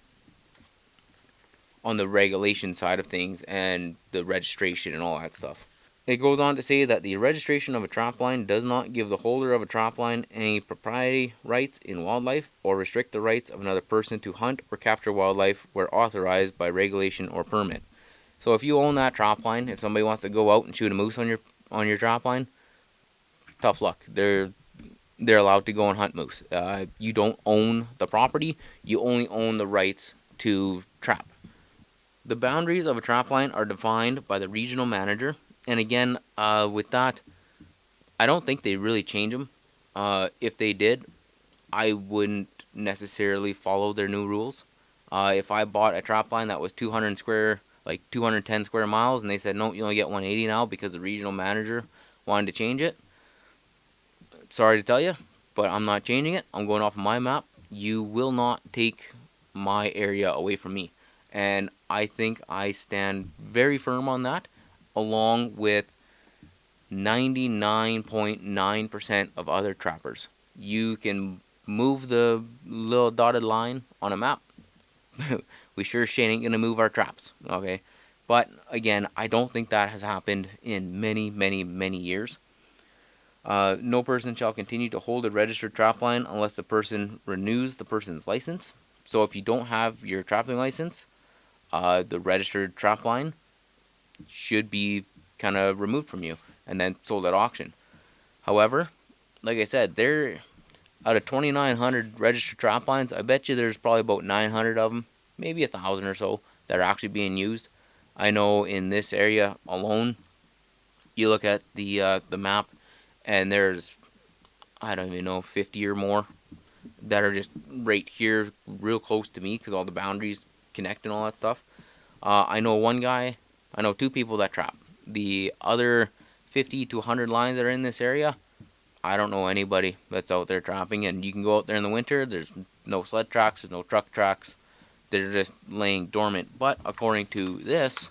on the regulation side of things and the registration and all that stuff. It goes on to say that the registration of a trap line does not give the holder of a trap line any propriety rights in wildlife or restrict the rights of another person to hunt or capture wildlife where authorized by regulation or permit. So if you own that trap line, if somebody wants to go out and shoot a moose on your trap line, tough luck. They're allowed to go and hunt moose. You don't own the property. You only own the rights to trap. The boundaries of a trap line are defined by the regional manager. And again, with that, I don't think they really change them. If they did, I wouldn't necessarily follow their new rules. If I bought a trap line that was 210 square miles, and they said, no, you only get 180 now because the regional manager wanted to change it, sorry to tell you, but I'm not changing it. I'm going off of my map. You will not take my area away from me. And I think I stand very firm on that, along with 99.9% of other trappers. You can move the little dotted line on a map. We sure as shit ain't gonna move our traps, okay? But again, I don't think that has happened in many, many, many years. No person shall continue to hold a registered trap line unless the person renews the person's license. So if you don't have your trapping license, the registered trap line should be kind of removed from you and then sold at auction. However, like I said, there out of 2,900 registered trap lines, I bet you there's probably about 900 of them, maybe 1,000 or so, that are actually being used. I know in this area alone, you look at the map, and there's, I don't even know, 50 or more that are just right here, real close to me, because all the boundaries connect and all that stuff. I know two people that trap. The other 50 to 100 lines that are in this area, I don't know anybody that's out there trapping. And you can go out there in the winter, there's no sled tracks, there's no truck tracks, they're just laying dormant. But according to this,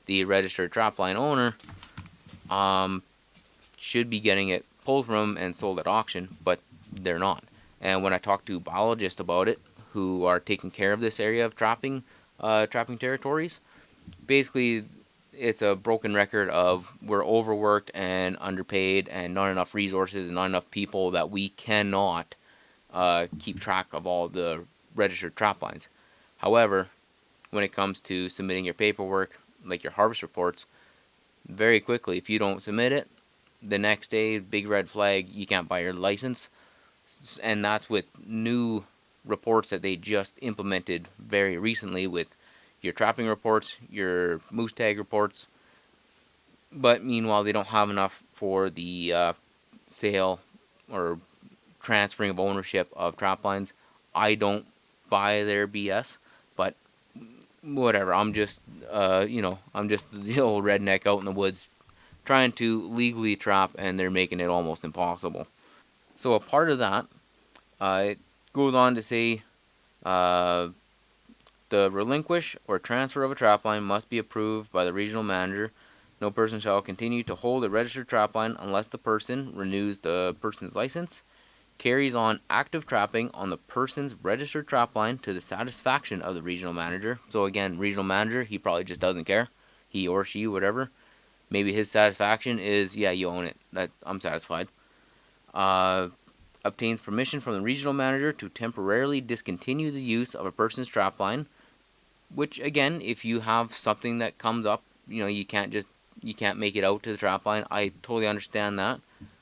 the registered trapline owner um, should be getting it pulled from and sold at auction, but they're not. And when I talk to biologists about it, who are taking care of this area of trapping territories, basically it's a broken record of we're overworked and underpaid and not enough resources and not enough people that we cannot keep track of all the registered trap lines. However, when it comes to submitting your paperwork, like your harvest reports, very quickly, if you don't submit it, the next day, big red flag, you can't buy your license. And that's with new reports that they just implemented very recently with your trapping reports, your moose tag reports. But meanwhile, they don't have enough for the sale or transferring of ownership of trap lines. I don't buy their BS, but whatever. I'm just, I'm just the old redneck out in the woods trying to legally trap, and they're making it almost impossible. So a part of that, it goes on to say, uh, the relinquish or transfer of a trapline must be approved by the regional manager. No person shall continue to hold a registered trapline unless the person renews the person's license, carries on active trapping on the person's registered trapline to the satisfaction of the regional manager. So again, regional manager, he probably just doesn't care. He or she, whatever. Maybe his satisfaction is, yeah, you own it. That I'm satisfied. Uh, Obtains permission from the regional manager to temporarily discontinue the use of a person's trapline. Which again, if you have something that comes up, you can't make it out to the trapline. I totally understand that.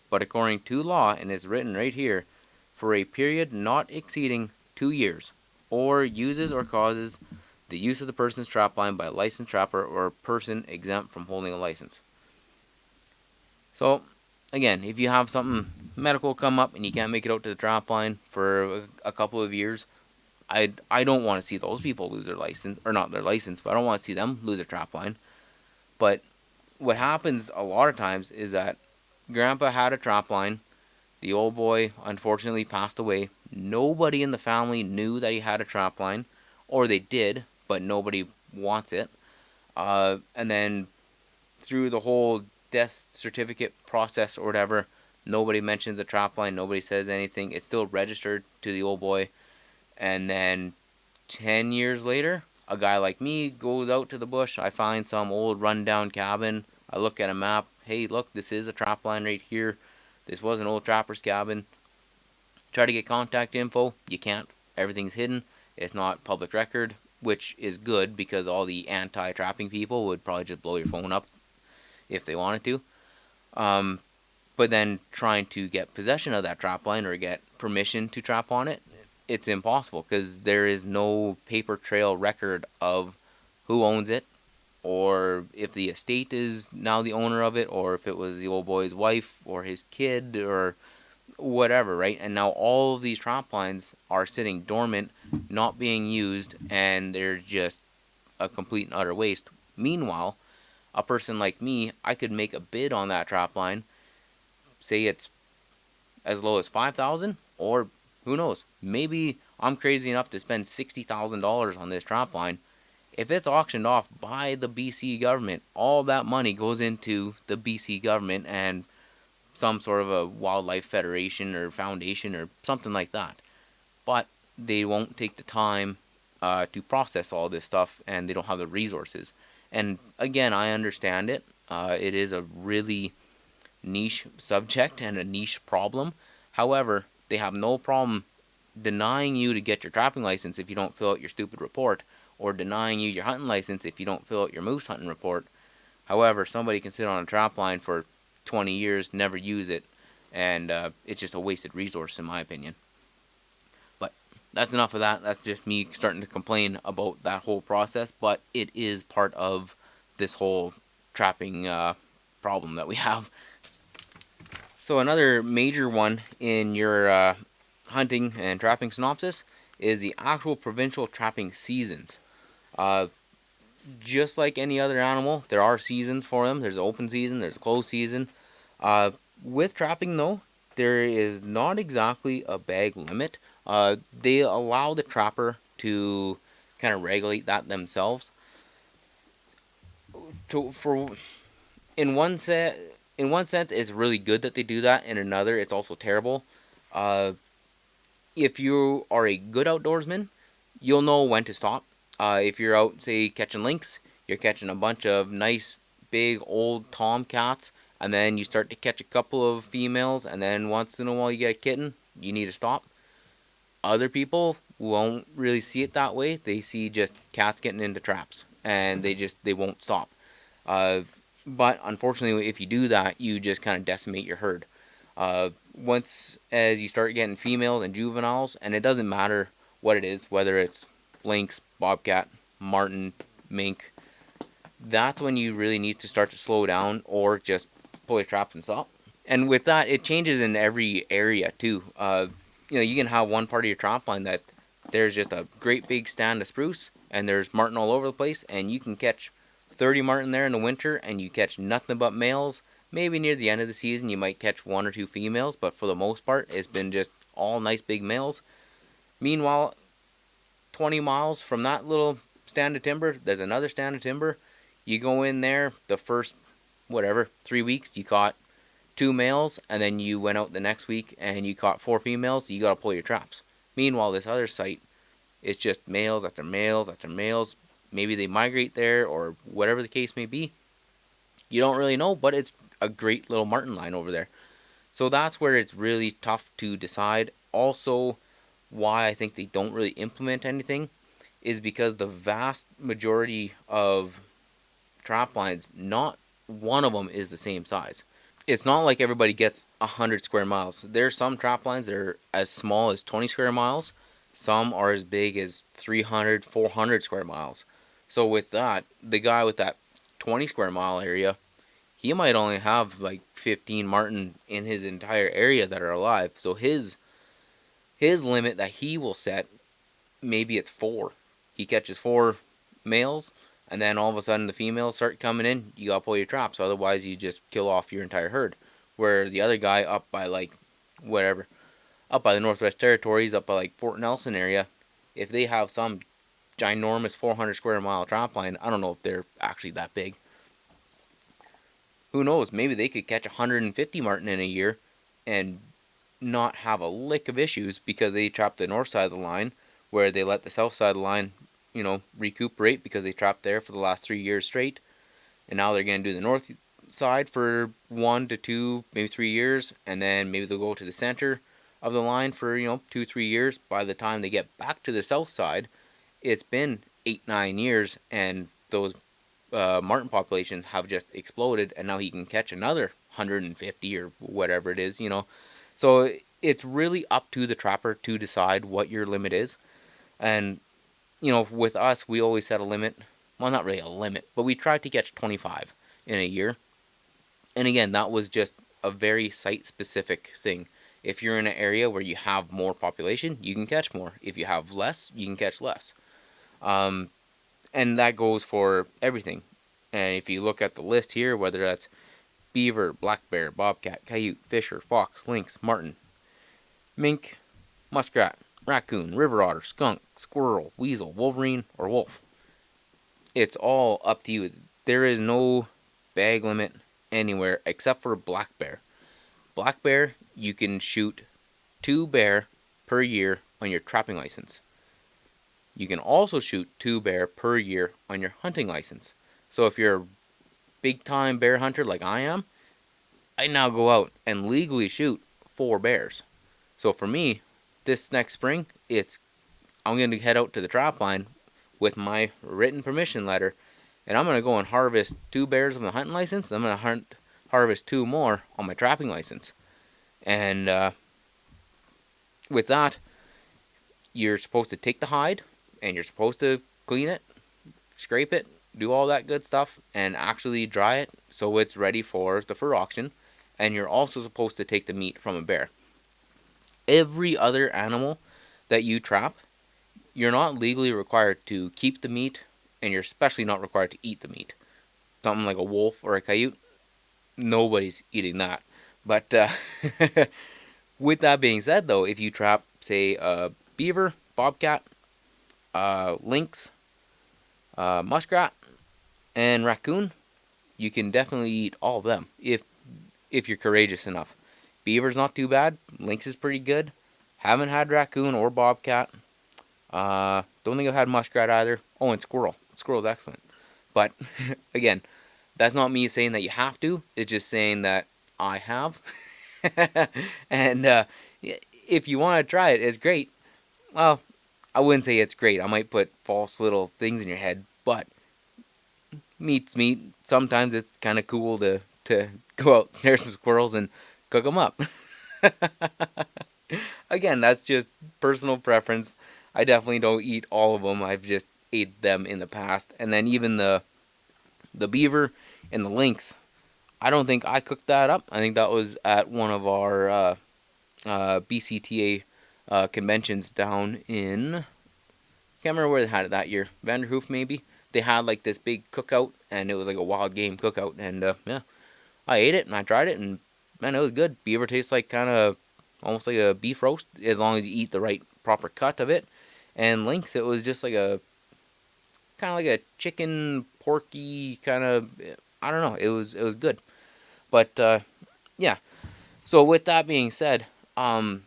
But according to law, and it's written right here, for a period not exceeding 2 years, or uses or causes the use of the person's trapline by a licensed trapper or a person exempt from holding a license. So, again, if you have something medical come up and you can't make it out to the trapline for a couple of years, I don't want to see those people lose their license, or not their license, but I don't want to see them lose their trapline. But what happens a lot of times is that Grandpa had a trapline. The old boy unfortunately passed away. Nobody in the family knew that he had a trapline, or they did, but nobody wants it. And then through the whole death certificate process or whatever, nobody mentions the trapline. Nobody says anything. It's still registered to the old boy. And then 10 years later, a guy like me goes out to the bush. I find some old rundown cabin. I look at a map. Hey, look, this is a trap line right here. This was an old trapper's cabin. Try to get contact info. You can't. Everything's hidden. It's not public record, which is good because all the anti-trapping people would probably just blow your phone up if they wanted to. But then trying to get possession of that trap line or get permission to trap on it, it's impossible because there is no paper trail record of who owns it, or if the estate is now the owner of it, or if it was the old boy's wife or his kid or whatever, right? And now all of these trap lines are sitting dormant, not being used, and they're just a complete and utter waste. Meanwhile, a person like me, I could make a bid on that trap line, say it's as low as 5,000, or who knows, maybe I'm crazy enough to spend $60,000 on this trap line. If it's auctioned off by the BC government, all that money goes into the BC government and some sort of a wildlife federation or foundation or something like that. But they won't take the time to process all this stuff, and they don't have the resources. And again, I understand it. It is a really niche subject and a niche problem. However, they have no problem denying you to get your trapping license if you don't fill out your stupid report, or denying you your hunting license if you don't fill out your moose hunting report. However, somebody can sit on a trap line for 20 years, never use it, and it's just a wasted resource in my opinion. But that's enough of that. That's just me starting to complain about that whole process, but it is part of this whole trapping problem that we have. So another major one in your hunting and trapping synopsis is the actual provincial trapping seasons. Uh, just like any other animal, there are seasons for them. There's an open season, there's a closed season. With trapping, though, there is not exactly a bag limit. They allow the trapper to kind of regulate that themselves. For in one set, in one sense, it's really good that they do that. In another, it's also terrible. Uh, if you are a good outdoorsman, you'll know when to stop. If you're out, say, catching lynx, you're catching a bunch of nice, big, old tomcats, and then you start to catch a couple of females, and then once in a while you get a kitten, you need to stop. Other people won't really see it that way. They see just cats getting into traps, and they won't stop. Uh, but unfortunately, if you do that, you just kind of decimate your herd. Once as you start getting females and juveniles, and it doesn't matter what it is, whether it's lynx, bobcat, marten, mink, that's when you really need to start to slow down or just pull your traps and stop. And with that, it changes in every area too. You can have one part of your trap line that there's just a great big stand of spruce, and there's marten all over the place, and you can catch 30 marten there in the winter, and you catch nothing but males. Maybe near the end of the season, you might catch one or two females, but for the most part, it's been just all nice big males. Meanwhile, 20 miles from that little stand of timber, there's another stand of timber. You go in there, the first, 3 weeks, you caught two males, and then you went out the next week and you caught four females. You got to pull your traps. Meanwhile, this other site is just males after males after males. Maybe they migrate there or whatever the case may be. You don't really know, but it's a great little marten line over there. So that's where it's really tough to decide. Also, why I think they don't really implement anything is because the vast majority of trap lines, not one of them is the same size. It's not like everybody gets 100 square miles. There's some trap lines that are as small as 20 square miles. Some are as big as 300, 400 square miles. So with that, the guy with that 20 square mile area, he might only have like 15 marten in his entire area that are alive. So his limit that he will set, maybe it's 4. He catches 4 males, and then all of a sudden the females start coming in. You gotta pull your traps, otherwise you just kill off your entire herd. Where the other guy up by like whatever, up by the Northwest Territories, up by like Fort Nelson area, if they have some ginormous 400 square mile trap line, I don't know if they're actually that big. Who knows? Maybe they could catch 150 marten in a year and not have a lick of issues because they trapped the north side of the line, where they let the south side of the line, recuperate because they trapped there for the last 3 years straight, and now they're going to do the north side for 1 to 2, maybe 3 years, and then maybe they'll go to the center of the line for 2-3 years. By the time they get back to the south side, it's been 8-9 years, and those marten populations have just exploded, and now he can catch another 150 or whatever it is. So it's really up to the trapper to decide what your limit is. And with us, we always set a limit. Well, not really a limit, but we tried to catch 25 in a year. And again, that was just a very site-specific thing. If you're in an area where you have more population, you can catch more. If you have less, you can catch less. And that goes for everything. And if you look at the list here, whether that's beaver, black bear, bobcat, coyote, fisher, fox, lynx, marten, mink, muskrat, raccoon, river otter, skunk, squirrel, weasel, wolverine, or wolf. It's all up to you. There is no bag limit anywhere except for black bear. Black bear, you can shoot 2 bear per year on your trapping license. You can also shoot 2 bear per year on your hunting license. So if you're a big time bear hunter like I am, I now go out and legally shoot 4 bears. So for me, this next spring, I'm going to head out to the trap line with my written permission letter, and I'm going to go and harvest 2 bears on the hunting license, and I'm going to harvest 2 more on my trapping license. And with that, you're supposed to take the hide, and you're supposed to clean it, scrape it, do all that good stuff, and actually dry it so it's ready for the fur auction. And you're also supposed to take the meat from a bear. Every other animal that you trap, you're not legally required to keep the meat, and you're especially not required to eat the meat. Something like a wolf or a coyote, nobody's eating that. But with that being said, though, if you trap, say, a beaver, bobcat, lynx, muskrat, and raccoon, you can definitely eat all of them if you're courageous enough. Beaver's not too bad. Lynx is pretty good. Haven't had raccoon or bobcat. Don't think I've had muskrat either. Oh, and squirrel. Squirrel's excellent. But again, that's not me saying that you have to. It's just saying that I have. And if you want to try it, it's great. Well, I wouldn't say it's great. I might put false little things in your head, but meat's meat. Sometimes it's kind of cool to go out, snare some squirrels, and cook them up. Again, that's just personal preference. I definitely don't eat all of them. I've just ate them in the past, and then even the beaver and the lynx. I don't think I cooked that up. I think that was at one of our BCTA conventions down in. Can't remember where they had it that year. Vanderhoof maybe. They had like this big cookout, and it was like a wild game cookout, and yeah, I ate it and I tried it, and man, it was good. Beaver tastes like kind of almost like a beef roast, as long as you eat the right proper cut of it. And lynx, it was just like a kind of like a chicken porky kind of. I don't know. It was good, but yeah. So with that being said, some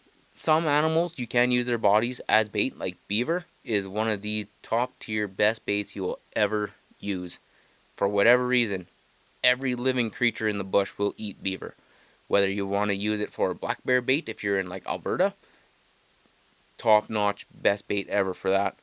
animals you can use their bodies as bait. Like beaver is one of the top tier best baits you will ever use. For whatever reason, every living creature in the bush will eat beaver. Whether you want to use it for black bear bait if you're in like Alberta, top notch best bait ever for that.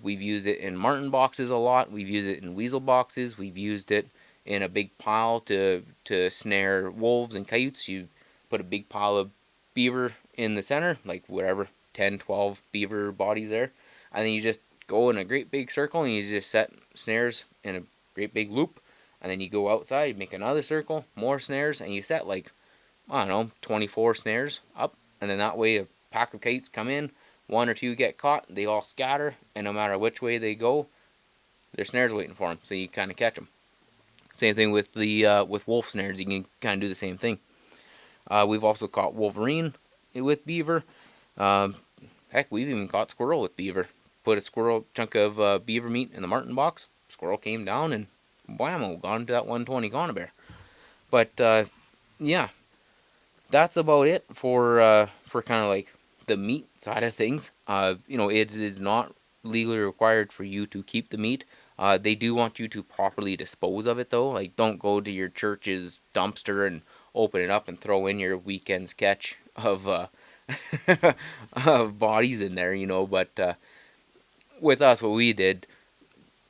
We've used it in marten boxes a lot. We've used it in weasel boxes. We've used it in a big pile to snare wolves and coyotes. You put a big pile of beaver in the center, like whatever, 10, 12 beaver bodies there. And then you just go in a great big circle and you just set snares in a great big loop. And then you go outside, make another circle, more snares, and you set like, I don't know, 24 snares up. And then that way a pack of kites come in, one or two get caught, they all scatter, and no matter which way they go, there's snares waiting for them, so you kind of catch them. Same thing with the with wolf snares, you can kind of do the same thing. We've also caught wolverine with beaver. Heck, we've even caught squirrel with beaver. Put a squirrel chunk of beaver meat in the marten box, squirrel came down, and whammo, gone to that 120 conibear. But yeah, that's about it for kind of like the meat side of things. It is not legally required for you to keep the meat. They do want you to properly dispose of it though. Like, don't go to your church's dumpster and open it up and throw in your weekend's catch of of bodies in there. But with us, what we did,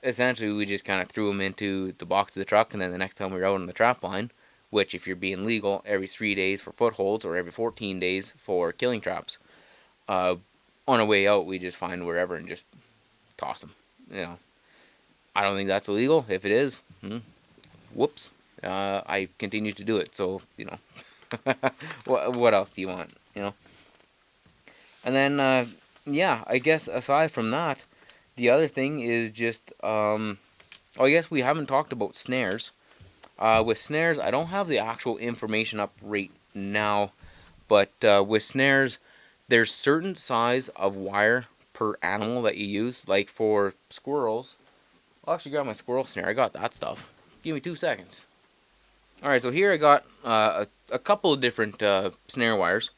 essentially, we just kind of threw them into the box of the truck, and then the next time we were out on the trap line, which if you're being legal, every 3 days for footholds or every 14 days for killing traps. On our way out, we just find wherever and just toss them. I don't think that's illegal. If it is, whoops. I continue to do it. So what else do you want? And then yeah, I guess aside from that, the other thing is just I guess we haven't talked about snares. With snares, I don't have the actual information up right now, but with snares, there's certain size of wire per animal that you use. Like for squirrels, I'll actually grab my squirrel snare. I got that stuff. Give me 2 seconds. Alright, so here I got a couple of different snare wires.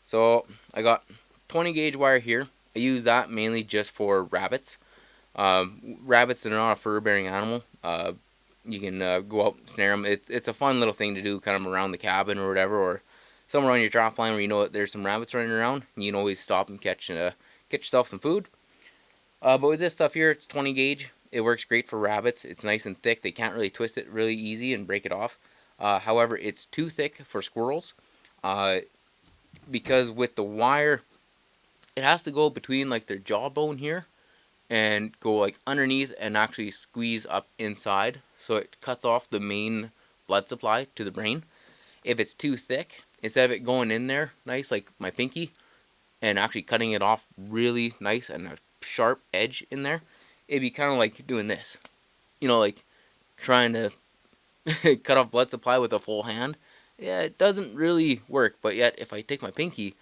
So I got 20 gauge wire here. I use that mainly just for rabbits. Rabbits that are not a fur-bearing animal, you can go out and snare them. It's a fun little thing to do kind of around the cabin or whatever, or somewhere on your trap line where you know that there's some rabbits running around. You can always stop and catch yourself some food. But with this stuff here, it's 20 gauge. It works great for rabbits. It's nice and thick. They can't really twist it really easy and break it off. However, it's too thick for squirrels because with the wire, it has to go between like their jawbone here and go like underneath and actually squeeze up inside, so it cuts off the main blood supply to the brain. If it's too thick, instead of it going in there nice like my pinky and actually cutting it off really nice and a sharp edge in there, it'd be kind of like doing this, like trying to cut off blood supply with a full hand. Yeah, it doesn't really work, but yet if I take my pinky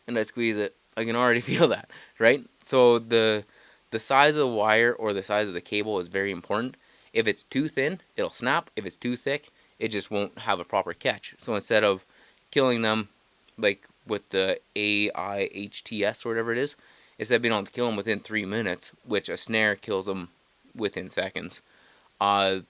and I squeeze it, I can already feel that, right? So the the size of the wire or the size of the cable is very important. If it's too thin, it'll snap. If it's too thick, it just won't have a proper catch. So instead of killing them like with the AIHTS or whatever it is, instead of being able to kill them within 3 minutes, which a snare kills them within seconds, uh,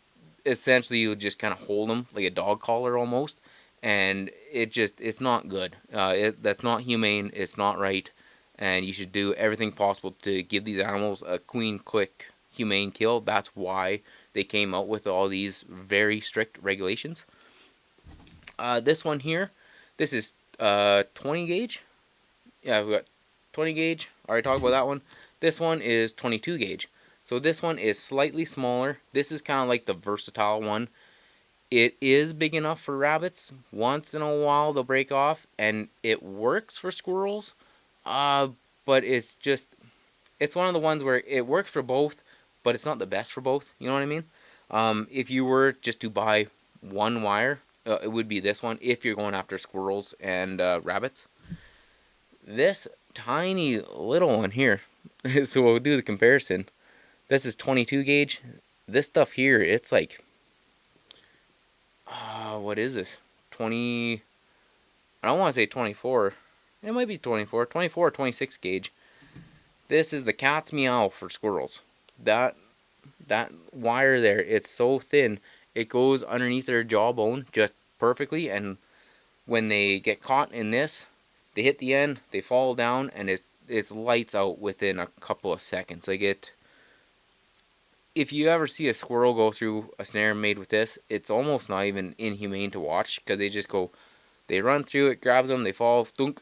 essentially you just kind of hold them like a dog collar almost, and it's not good. That's not humane. It's not right, and you should do everything possible to give these animals a clean, quick, humane kill. That's why they came out with all these very strict regulations. This one here, this is 20 gauge. Yeah, we got 20 gauge. Already talked about that one. This one is 22 gauge. So this one is slightly smaller. This is kind of like the versatile one. It is big enough for rabbits. Once in a while they'll break off, and it works for squirrels. Uh, but it's one of the ones where it works for both, but it's not the best for both. You know what I mean? If you were just to buy one wire, it would be this one if you're going after squirrels and rabbits. This tiny little one here, so we'll do the comparison. This is 22 gauge. This stuff here, it's like, what is this? 20, I don't want to say 24. It might be 24 or 26 gauge. This is the cat's meow for squirrels. That wire there, it's so thin, it goes underneath their jawbone just perfectly, and when they get caught in this, they hit the end, they fall down, and it's lights out within a couple of seconds. If you ever see a squirrel go through a snare made with this, it's almost not even inhumane to watch, because they run through it, grabs them, they fall, thunk,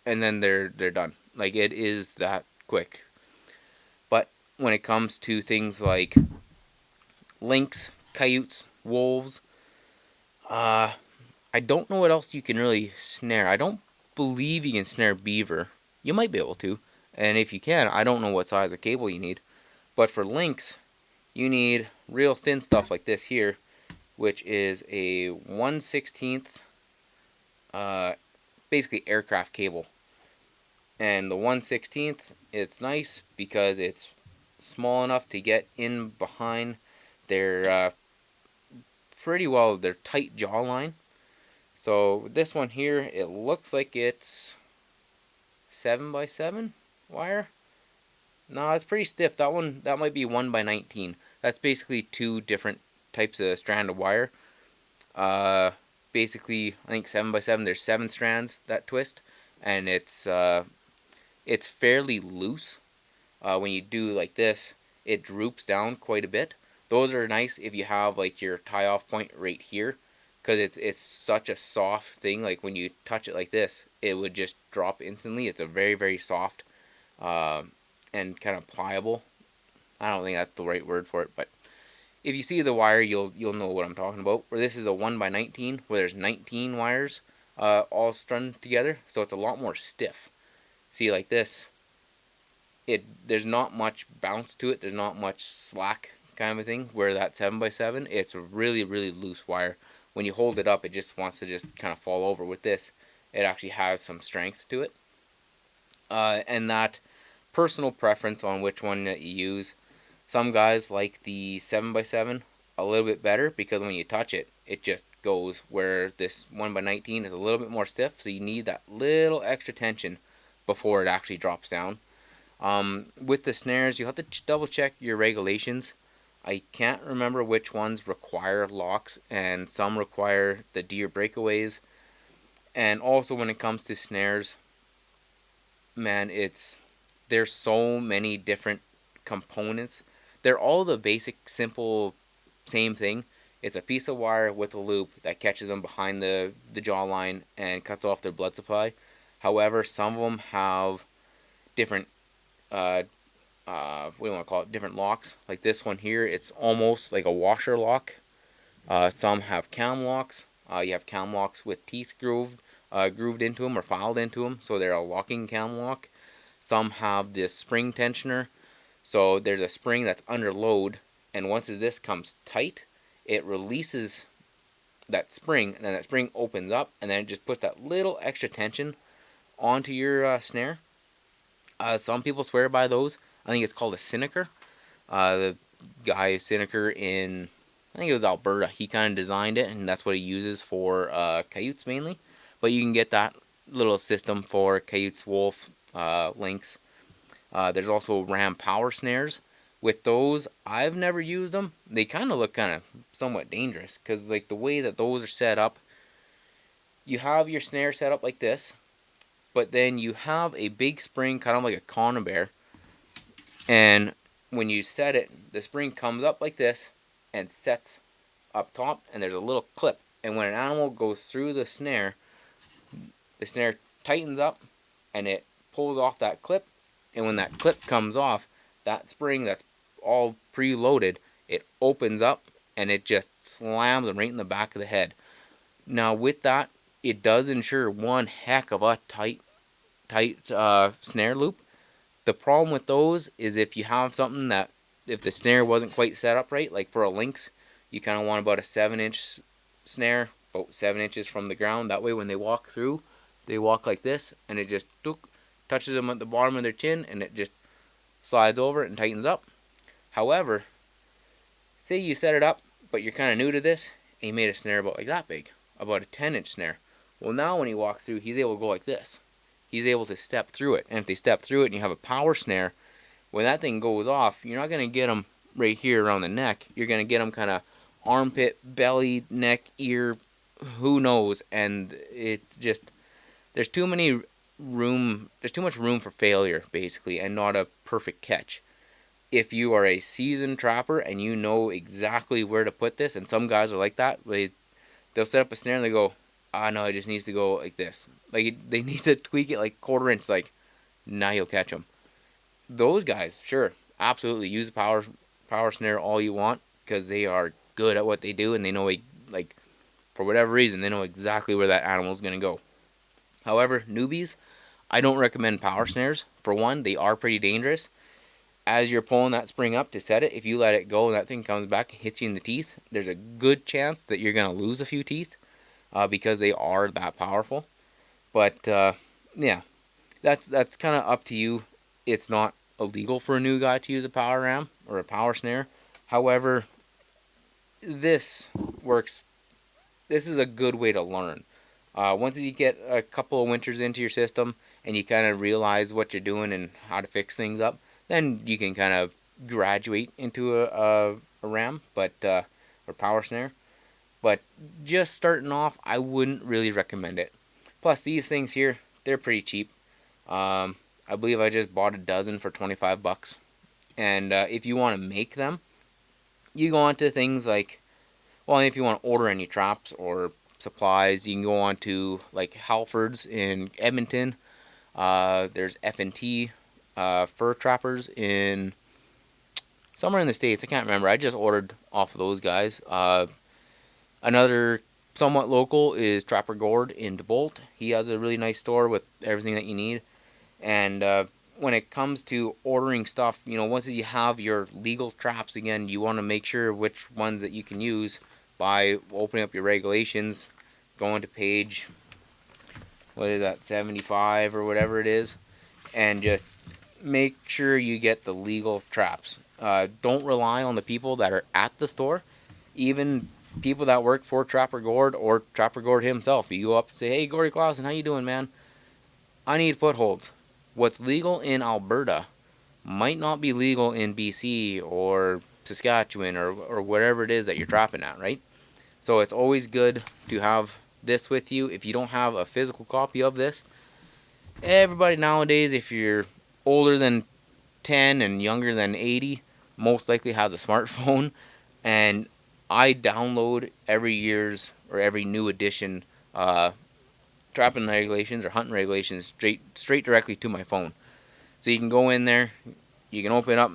and then they're done. Like, it is that quick. But when it comes to things like lynx, coyotes, wolves, I don't know what else you can really snare. I don't believe you can snare beaver. You might be able to, and if you can, I don't know what size of cable you need. But for lynx, you need real thin stuff like this here, which is a 1/16th, basically aircraft cable. And the 1/16th, it's nice because it's small enough to get in behind their their tight jawline. So this one here, it looks like it's 7x7 wire. No, it's pretty stiff. That might be 1x19. That's basically two different types of strand of wire. Basically, I think 7x7. There's 7 strands that twist, and it's fairly loose. When you do like this, it droops down quite a bit. Those are nice if you have like your tie-off point right here, because it's such a soft thing. Like when you touch it like this, it would just drop instantly. It's a very, very soft and kind of pliable. I don't think that's the right word for it, but if you see the wire, you'll know what I'm talking about. Where this is a 1x19, where there's 19 wires all strung together, so it's a lot more stiff. See, like this, there's not much bounce to it. There's not much slack kind of a thing. Where that 7x7, it's a really, really loose wire. When you hold it up, it just wants to just kind of fall over. With this, it actually has some strength to it. And that personal preference on which one that you use. Some guys like the 7x7 a little bit better because when you touch it, it just goes, where this 1x19 is a little bit more stiff, so you need that little extra tension before it actually drops down. With the snares, you have to double check your regulations. I can't remember which ones require locks, and some require the deer breakaways. And also when it comes to snares, man, there's so many different components. They're all the basic, simple, same thing. It's a piece of wire with a loop that catches them behind the jawline and cuts off their blood supply. However, some of them have different, what do you want to call it, different locks. Like this one here, it's almost like a washer lock. Some have cam locks. You have cam locks with teeth grooved into them or filed into them, so they're a locking cam lock. Some have this spring tensioner. So there's a spring that's under load, and once this comes tight, it releases that spring, and then that spring opens up, and then it just puts that little extra tension onto your snare. Some people swear by those. I think it's called a Cineker. The guy Cineker in, I think it was Alberta. He kind of designed it, and that's what he uses for coyotes mainly. But you can get that little system for coyotes, wolf, lynx. There's also ram power snares. With those, I've never used them. They kind of look kind of somewhat dangerous because like the way that those are set up, you have your snare set up like this, but then you have a big spring, kind of like a conibear, and when you set it, the spring comes up like this and sets up top, and there's a little clip. And when an animal goes through the snare tightens up and it pulls off that clip. And when that clip comes off, that spring that's all preloaded, it opens up and it just slams them right in the back of the head. Now, with that, it does ensure one heck of a tight snare loop. The problem with those is if you have something that, if the snare wasn't quite set up right, like for a lynx, you kind of want about a 7-inch snare, about 7 inches from the ground. That way when they walk through, they walk like this, and it just touches them at the bottom of their chin, and it just slides over and tightens up. However, say you set it up, but you're kind of new to this, and you made a snare about like that big, about a 10-inch snare. Well, now when he walks through, he's able to go like this. He's able to step through it. And if they step through it and you have a power snare, when that thing goes off, you're not going to get them right here around the neck. You're going to get them kind of armpit, belly, neck, ear, who knows. And it's just, there's too much room for failure, basically, and not a perfect catch. If you are a seasoned trapper and you know exactly where to put this, and some guys are like that, they'll set up a snare and they go, no, it just needs to go like this. Like, they need to tweak it like quarter inch, like, now you'll catch them. Those guys, sure, absolutely, use a power snare all you want, because they are good at what they do, and they know, like, for whatever reason, they know exactly where that animal is going to go. However, newbies, I don't recommend power snares. For one, they are pretty dangerous. As you're pulling that spring up to set it, if you let it go and that thing comes back and hits you in the teeth, there's a good chance that you're going to lose a few teeth, because they are that powerful. But yeah, that's kind of up to you. It's not illegal for a new guy to use a power ram or a power snare. However, this works. This is a good way to learn. Once you get a couple of winters into your system and you kind of realize what you're doing and how to fix things up, then you can kind of graduate into a ram, or power snare. But just starting off, I wouldn't really recommend it. Plus, these things here, they're pretty cheap. I believe I just bought a dozen for $25. And if you want to make them, you go on to things like, well, if you want to order any traps or supplies, you can go on to like Halfords in Edmonton. There's F&T fur trappers in somewhere in the States. I can't remember. I just ordered off of those guys. Another somewhat local is Trapper Gord in DeBolt. He has a really nice store with everything that you need. And when it comes to ordering stuff, once you have your legal traps again, you want to make sure which ones that you can use by opening up your regulations, going to page, 75 or whatever it is, and just make sure you get the legal traps. Don't rely on the people that are at the store. Even people that work for Trapper Gord or Trapper Gord himself. You go up and say, hey, Gordy Clausen, how you doing, man? I need footholds. What's legal in Alberta might not be legal in BC or Saskatchewan or wherever it is that you're trapping at, right? So it's always good to have this with you. If you don't have a physical copy of this, everybody nowadays, if you're older than 10 and younger than 80, most likely has a smartphone. And I download every year's or every new edition trapping regulations or hunting regulations straight directly to my phone. So you can go in there, you can open up,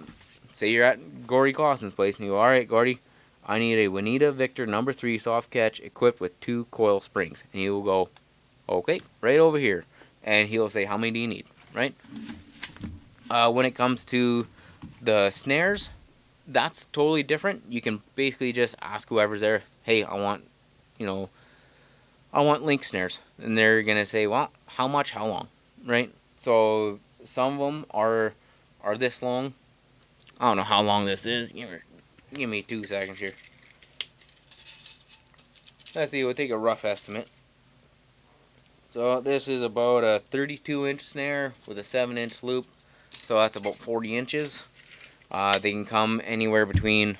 say you're at Gordy Clausen's place, and you go, all right, Gordy, I need a Juanita Victor No. 3 soft catch equipped with 2 coil springs. And he will go, okay, right over here. And he'll say, how many do you need, right? When it comes to the snares, that's totally different. You can basically just ask whoever's there, hey, I want lynx snares. And they're going to say, well, how much, how long, right? So some of them are are this long. I don't know how long this is. Give me 2 seconds here. Let's see, we'll take a rough estimate. So this is about a 32-inch snare with a 7-inch loop. So that's about 40 inches. They can come anywhere between,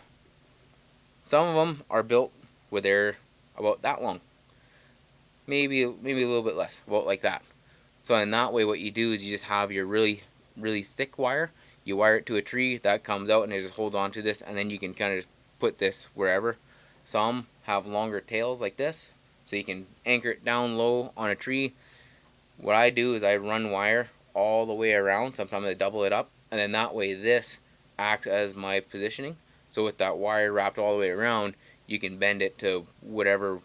some of them are built where they're about that long. Maybe a little bit less, about like that. So in that way, what you do is you just have your really, really thick wire. You wire it to a tree, that comes out and it just holds on to this, and then you can kind of just put this wherever. Some have longer tails like this, so you can anchor it down low on a tree. What I do is I run wire all the way around. Sometimes I double it up, and then that way this acts as my positioning. So with that wire wrapped all the way around, you can bend it to whatever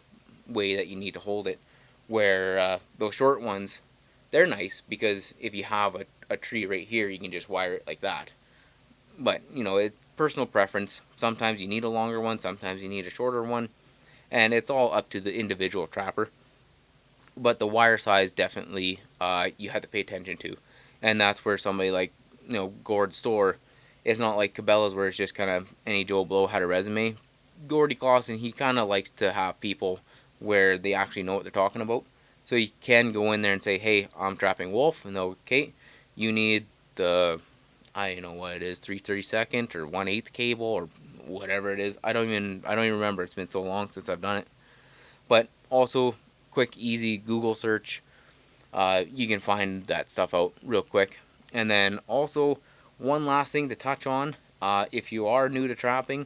way that you need to hold it. Where those short ones, they're nice because if you have a tree right here, you can just wire it like that. But, it's personal preference. Sometimes you need a longer one, sometimes you need a shorter one, and it's all up to the individual trapper. But the wire size definitely you have to pay attention to. And that's where somebody like, Gord's store, it's not like Cabela's where it's just kind of any Joe Blow had a resume. Gordy Clausen, he kind of likes to have people where they actually know what they're talking about. So you can go in there and say, hey, I'm trapping wolf, and they'll, okay, you need the, I don't know what it is, 3/32 or 1/8 cable or whatever it is. I don't even remember. It's been so long since I've done it. But also, quick, easy Google search. You can find that stuff out real quick. And then also, one last thing to touch on, if you are new to trapping,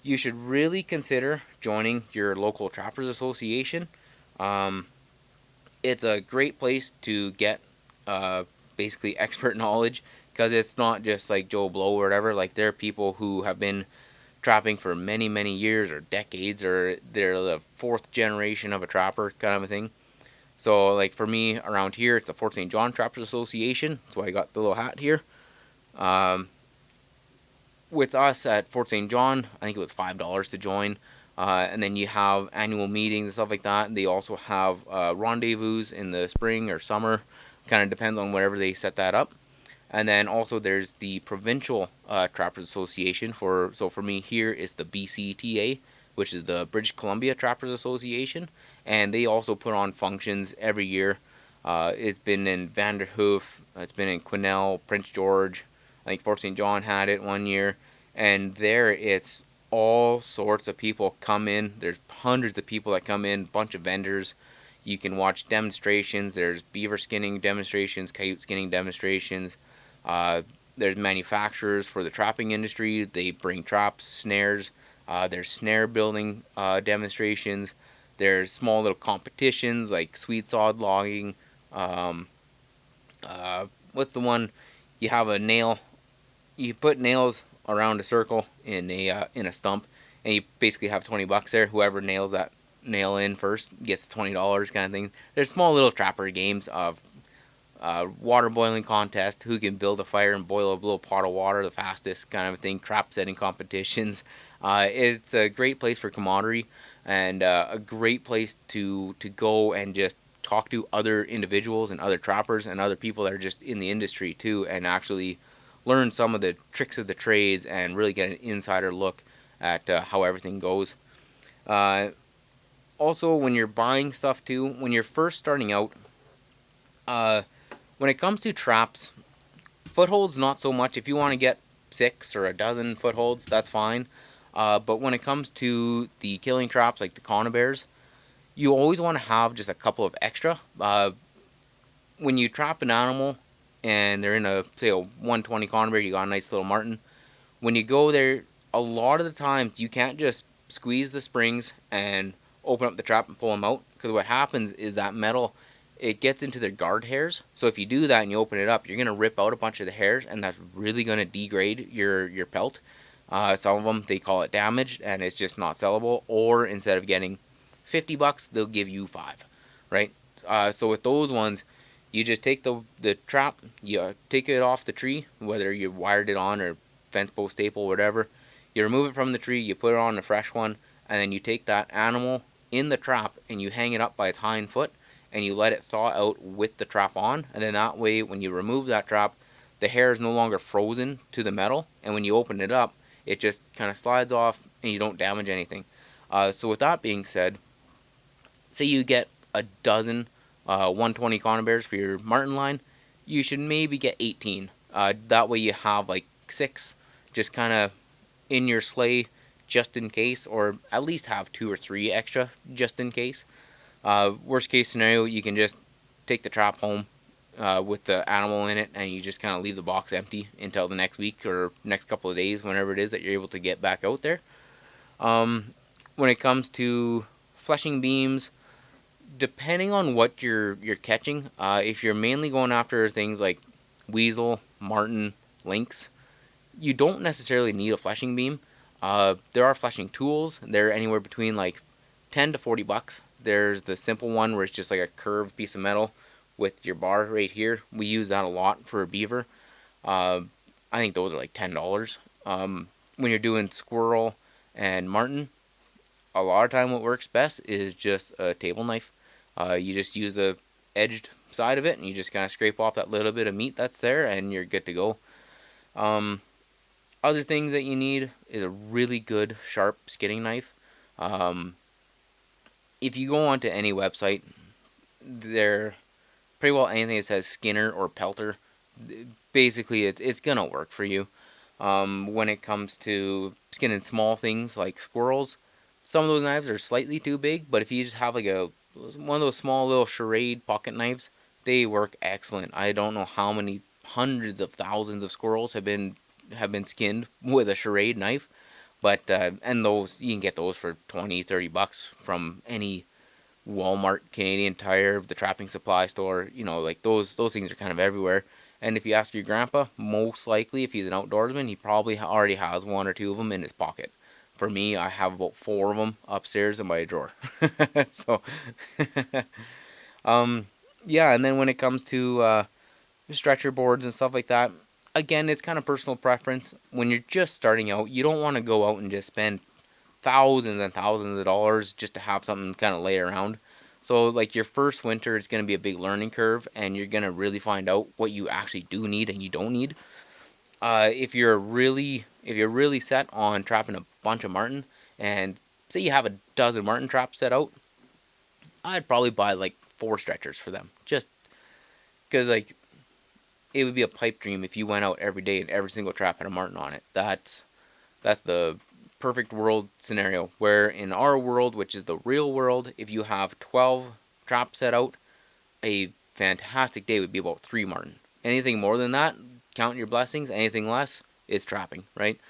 you should really consider joining your local Trappers Association. It's a great place to get basically expert knowledge, because it's not just like Joe Blow or whatever. Like, there are people who have been trapping for many, many years or decades, or they're the fourth generation of a trapper kind of a thing. So, like, for me around here, it's the Fort St. John Trappers Association. That's why I got the little hat here. With us at Fort St. John, I think it was $5 to join. And then you have annual meetings and stuff like that. They also have rendezvous in the spring or summer. Kind of depends on wherever they set that up. And then also there's the Provincial Trappers Association. So for me here is the BCTA, which is the British Columbia Trappers Association. And they also put on functions every year. It's been in Vanderhoof, it's been in Quesnel, Prince George. I think Fort St. John had it one year. And there it's all sorts of people come in. There's hundreds of people that come in, bunch of vendors. You can watch demonstrations. There's beaver skinning demonstrations, coyote skinning demonstrations. There's manufacturers for the trapping industry. They bring traps, snares. There's snare building demonstrations. There's small little competitions like sweet sod logging. What's the one? You have a nail. You put nails around a circle in a stump, and you basically have $20 there. Whoever nails that nail in first gets $20 kind of thing. There's small little trapper games of water boiling contest, who can build a fire and boil a little pot of water the fastest kind of thing, trap setting competitions. It's a great place for camaraderie, and a great place to go and just talk to other individuals and other trappers and other people that are just in the industry too, and actually learn some of the tricks of the trades and really get an insider look at how everything goes. Also, when you're buying stuff too, when you're first starting out, when it comes to traps, footholds not so much. If you want to get 6 or a dozen footholds, that's fine. But when it comes to the killing traps like the conibears, you always want to have just a couple of extra. When you trap an animal and they're in a 120 conibear, you got a nice little marten. When you go there, a lot of the times you can't just squeeze the springs and open up the trap and pull them out, because what happens is that metal, it gets into their guard hairs. So if you do that and you open it up, you're going to rip out a bunch of the hairs, and that's really going to degrade your pelt. Some of them, they call it damaged, and it's just not sellable. Or instead of getting $50, they'll give you 5, right? So with those ones, you just take the trap, you take it off the tree, whether you wired it on or fence post staple, whatever. You remove it from the tree, you put it on a fresh one, and then you take that animal in the trap and you hang it up by its hind foot, and you let it thaw out with the trap on. And then that way, when you remove that trap, the hair is no longer frozen to the metal, and when you open it up, it just kind of slides off and you don't damage anything. So with that being said, say you get a dozen 120 conibears for your marten line, you should maybe get 18. That way you have like 6 just kind of in your sleigh just in case, or at least have 2 or 3 extra just in case. Worst case scenario, you can just take the trap home with the animal in it, and you just kind of leave the box empty until the next week or next couple of days, whenever it is that you're able to get back out there. When it comes to fleshing beams, depending on what you're catching, if you're mainly going after things like weasel, marten, lynx, you don't necessarily need a fleshing beam. There are fleshing tools. They're anywhere between like 10 to 40 bucks. There's the simple one where it's just like a curved piece of metal with your bar right here. We use that a lot for a beaver. I think those are like $10. When you're doing squirrel and marten, a lot of time what works best is just a table knife. You just use the edged side of it, and you just kind of scrape off that little bit of meat that's there, and you're good to go. Other things that you need is a really good sharp skinning knife. If you go onto any website, they're pretty well anything that says Skinner or Pelter. Basically, it's gonna work for you. When it comes to skinning small things like squirrels, some of those knives are slightly too big, but if you just have like one of those small little charade pocket knives, they work excellent. I don't know how many hundreds of thousands of squirrels have been skinned with a charade knife, but and those you can get those for 20-30 bucks from any Walmart, Canadian Tire, the trapping supply store. Like those things are kind of everywhere. And if you ask your grandpa, most likely if he's an outdoorsman, he probably already has 1 or 2 of them in his pocket. For me, I have about 4 of them upstairs in my drawer. So, yeah. And then when it comes to stretcher boards and stuff like that, again, it's kind of personal preference. When you're just starting out, you don't want to go out and just spend thousands and thousands of dollars just to have something kind of lay around. So like your first winter is going to be a big learning curve, and you're going to really find out what you actually do need and you don't need. If you're really set on trapping a bunch of marten, and say you have a dozen marten traps set out, I'd probably buy like 4 stretchers for them, just because like it would be a pipe dream if you went out every day and every single trap had a marten on it. That's the perfect world scenario, where in our world, which is the real world, if you have 12 traps set out, a fantastic day would be about 3 marten. Anything more than that, count your blessings. Anything less, it's trapping, right?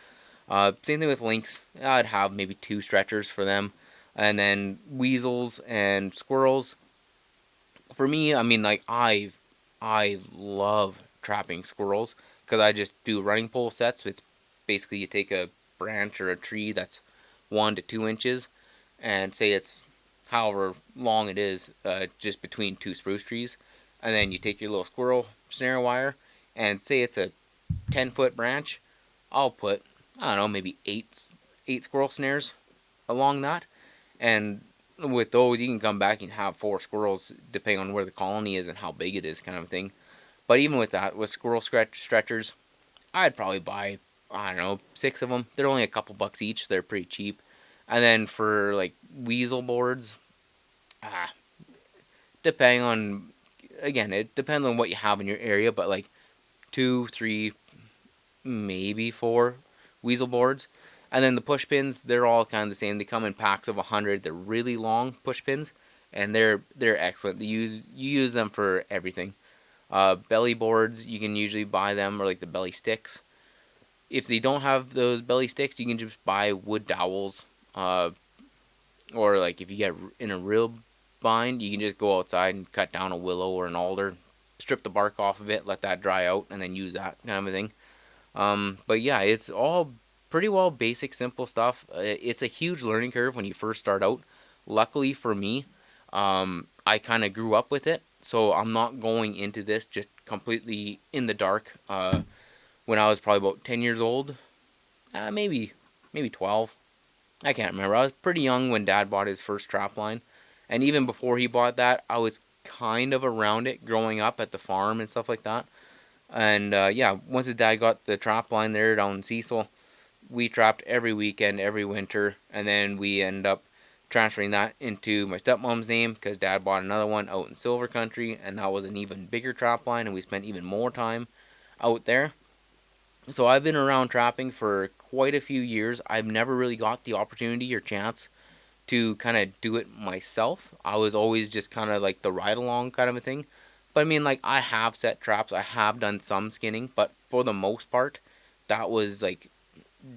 Same thing with lynx. I'd have maybe 2 stretchers for them. And then weasels and squirrels. For me, I mean, like, I love trapping squirrels because I just do running pole sets. It's basically you take a branch or a tree that's 1 to 2 inches, and say it's however long it is, just between 2 spruce trees, and then you take your little squirrel snare wire, and say it's a 10-foot branch, I'll put, I don't know, maybe 8 squirrel snares along that, and with those you can come back and have 4 squirrels depending on where the colony is and how big it is, kind of thing. But even with that, with squirrel stretchers, I'd probably buy, I don't know, 6 of them. They're only a couple bucks each. They're pretty cheap. And then for like weasel boards, depending on, again, it depends on what you have in your area, but like 2, 3, maybe 4 weasel boards. And then the push pins, they're all kind of the same. They come in packs of 100. They're really long push pins, and they're excellent. You use them for everything. Belly boards, you can usually buy them, or like the belly sticks. If they don't have those belly sticks, you can just buy wood dowels. Or like if you get in a real bind, you can just go outside and cut down a willow or an alder, strip the bark off of it, let that dry out, and then use that kind of a thing. But yeah, it's all pretty well basic, simple stuff. It's a huge learning curve when you first start out. Luckily for me, I kind of grew up with it, so I'm not going into this just completely in the dark. When I was probably about 10 years old, maybe 12. I can't remember. I was pretty young when Dad bought his first trap line, and even before he bought that, I was kind of around it growing up at the farm and stuff like that. And yeah, once his dad got the trap line there down in Cecil, we trapped every weekend, every winter, and then we end up transferring that into my stepmom's name because dad bought another one out in Silver Country, and that was an even bigger trap line, and we spent even more time out there. So I've been around trapping for quite a few years. I've never really got the opportunity or chance to kind of do it myself. I was always just kind of like the ride along kind of a thing. But I mean, like, I have set traps, I have done some skinning, but for the most part, that was like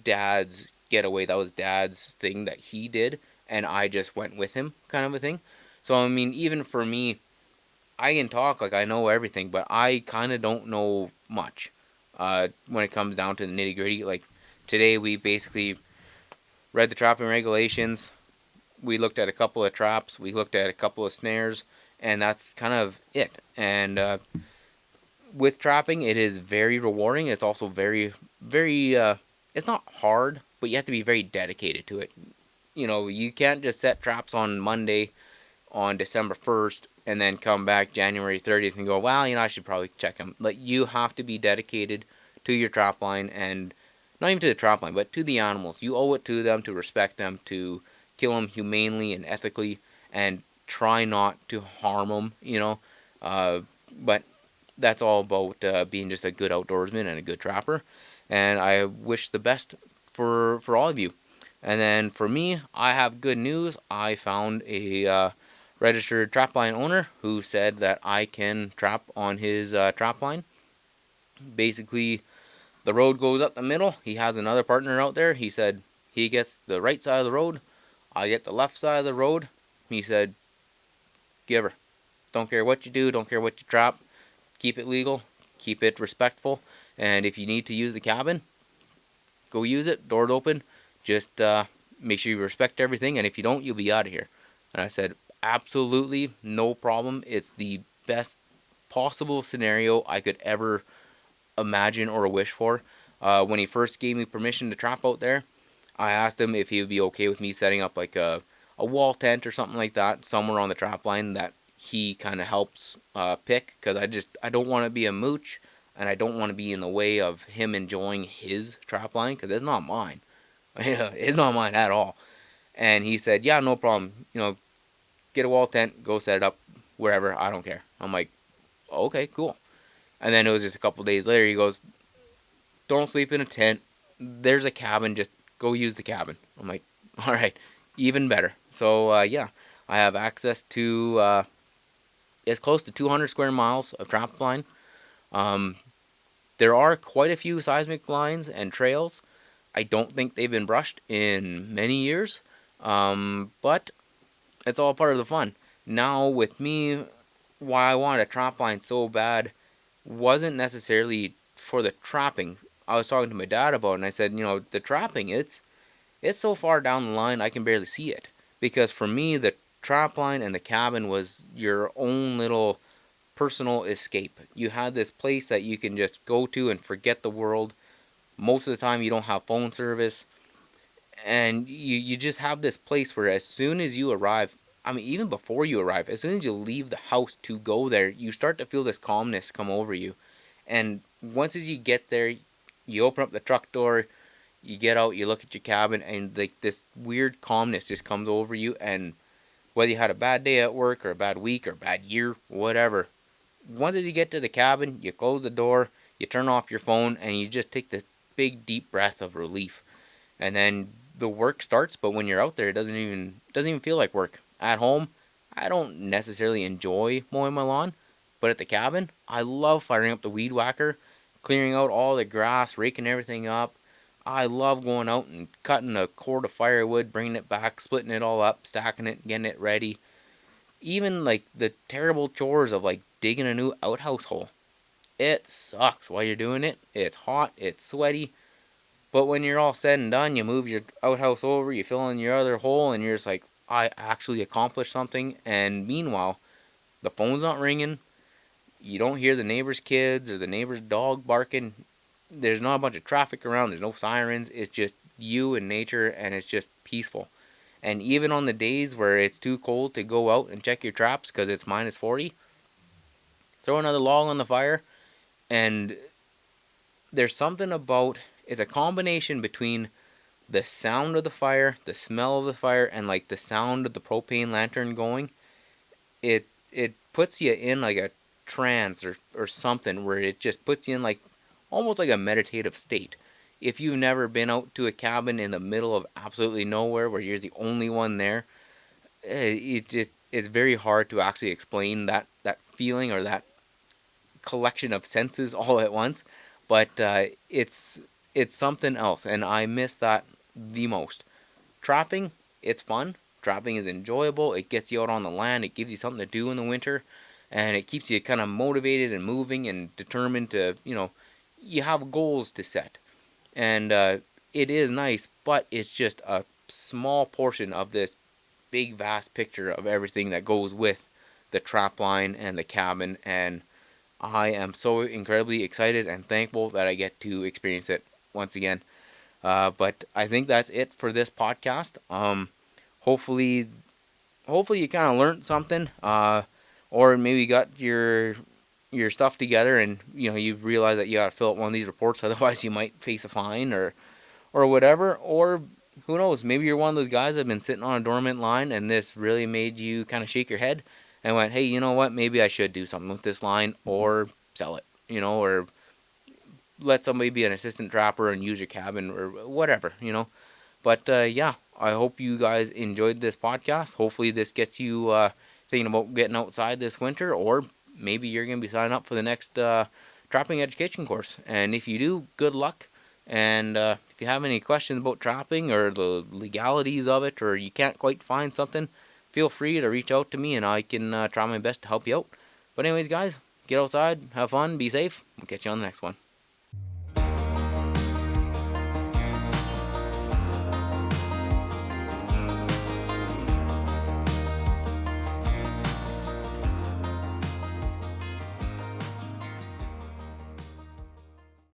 dad's getaway. That was dad's thing that he did, and I just went with him, kind of a thing. So I mean, even for me, I can talk like I know everything, but I kind of don't know much when it comes down to the nitty gritty. Like today, we basically read the trapping regulations. We looked at a couple of traps. We looked at a couple of snares, and that's kind of it. And with trapping, it is very rewarding. It's also very. It's not hard, but you have to be very dedicated to it. You know, you can't just set traps on Monday on December 1st and then come back January 30th and go, well, I should probably check them. Like, you have to be dedicated to your trap line, and not even to the trap line, but to the animals. You owe it to them to respect them, to kill them humanely and ethically, and try not to harm them. But that's all about being just a good outdoorsman and a good trapper. And I wish the best for all of you. And then for me, I have good news. I found a registered trapline owner who said that I can trap on his trapline. Basically, the road goes up the middle. He has another partner out there. He said he gets the right side of the road. I get the left side of the road. He said, give her. Don't care what you do. Don't care what you trap. Keep it legal. Keep it respectful. And if you need to use the cabin, go use it. Doors open. Just make sure you respect everything. And if you don't, you'll be out of here. And I said, absolutely no problem. It's the best possible scenario I could ever imagine or wish for. When he first gave me permission to trap out there, I asked him if he would be okay with me setting up like a wall tent or something like that somewhere on the trap line that he kind of helps pick, because I don't want to be a mooch, and I don't want to be in the way of him enjoying his trap line, because it's not mine. It's not mine at all. And he said, yeah, no problem. Get a wall tent, go set it up wherever. I don't care. I'm like, okay, cool. And then it was just a couple days later. He goes, don't sleep in a tent. There's a cabin. Just go use the cabin. I'm like, all right, even better. So yeah, I have access to it's close to 200 square miles of trap line. Um, there are quite a few seismic lines and trails. I don't think they've been brushed in many years, but it's all part of the fun. Now with me, why I wanted a trap line so bad wasn't necessarily for the trapping. I was talking to my dad about it, and I said, the trapping, it's so far down the line I can barely see it. Because for me, the trap line and the cabin was your own little personal escape. You had this place that you can just go to and forget the world. Most of the time, you don't have phone service, and you just have this place where as soon as you arrive, I mean, even before you arrive, as soon as you leave the house to go there, you start to feel this calmness come over you. And once as you get there, you open up the truck door, you get out, you look at your cabin, and like this weird calmness just comes over you. And whether you had a bad day at work or a bad week or a bad year, whatever, once as you get to the cabin, you close the door, you turn off your phone, and you just take this big deep breath of relief. And then the work starts, but when you're out there, it doesn't even feel like work. At home, I don't necessarily enjoy mowing my lawn, but at the cabin, I love firing up the weed whacker, clearing out all the grass, raking everything up. I love going out and cutting a cord of firewood, bringing it back, splitting it all up, stacking it, getting it ready. Even like the terrible chores of like digging a new outhouse hole. It sucks while you're doing it. It's hot, it's sweaty, but when you're all said and done, you move your outhouse over, you fill in your other hole, and you're just like, I actually accomplished something. And meanwhile, the phone's not ringing. You don't hear the neighbor's kids or the neighbor's dog barking. There's not a bunch of traffic around. There's no sirens. It's just you and nature, and it's just peaceful. And even on the days where it's too cold to go out and check your traps because it's minus 40, throw another log on the fire And there's something about, it's a combination between the sound of the fire, the smell of the fire, and like the sound of the propane lantern going. It puts you in like a trance or something, where it just puts you in like almost like a meditative state. If you've never been out to a cabin in the middle of absolutely nowhere where you're the only one there, it's very hard to actually explain that feeling or that collection of senses all at once. But it's something else, and I miss that the most. Trapping, it's fun. Trapping is enjoyable. It gets you out on the land. It gives you something to do in the winter, and it keeps you kind of motivated and moving and determined to, you have goals to set. And it is nice, but it's just a small portion of this big, vast picture of everything that goes with the trap line and the cabin. And I am so incredibly excited and thankful that I get to experience it once again. But I think that's it for this podcast. Hopefully, hopefully you kind of learned something, or maybe got your stuff together, and you realize that you got to fill out one of these reports, otherwise you might face a fine or whatever. Or who knows? Maybe you're one of those guys that have been sitting on a dormant line, and this really made you kind of shake your head and went, "Hey, you know what? Maybe I should do something with this line, or sell it, or let somebody be an assistant trapper and use your cabin or whatever. But yeah, I hope you guys enjoyed this podcast. Hopefully, this gets you thinking about getting outside this winter, or maybe you're going to be signing up for the next trapping education course. And if you do, good luck. And if you have any questions about trapping or the legalities of it, or you can't quite find something, feel free to reach out to me, and I can try my best to help you out. But anyways, guys, get outside, have fun, be safe. We'll catch you on the next one.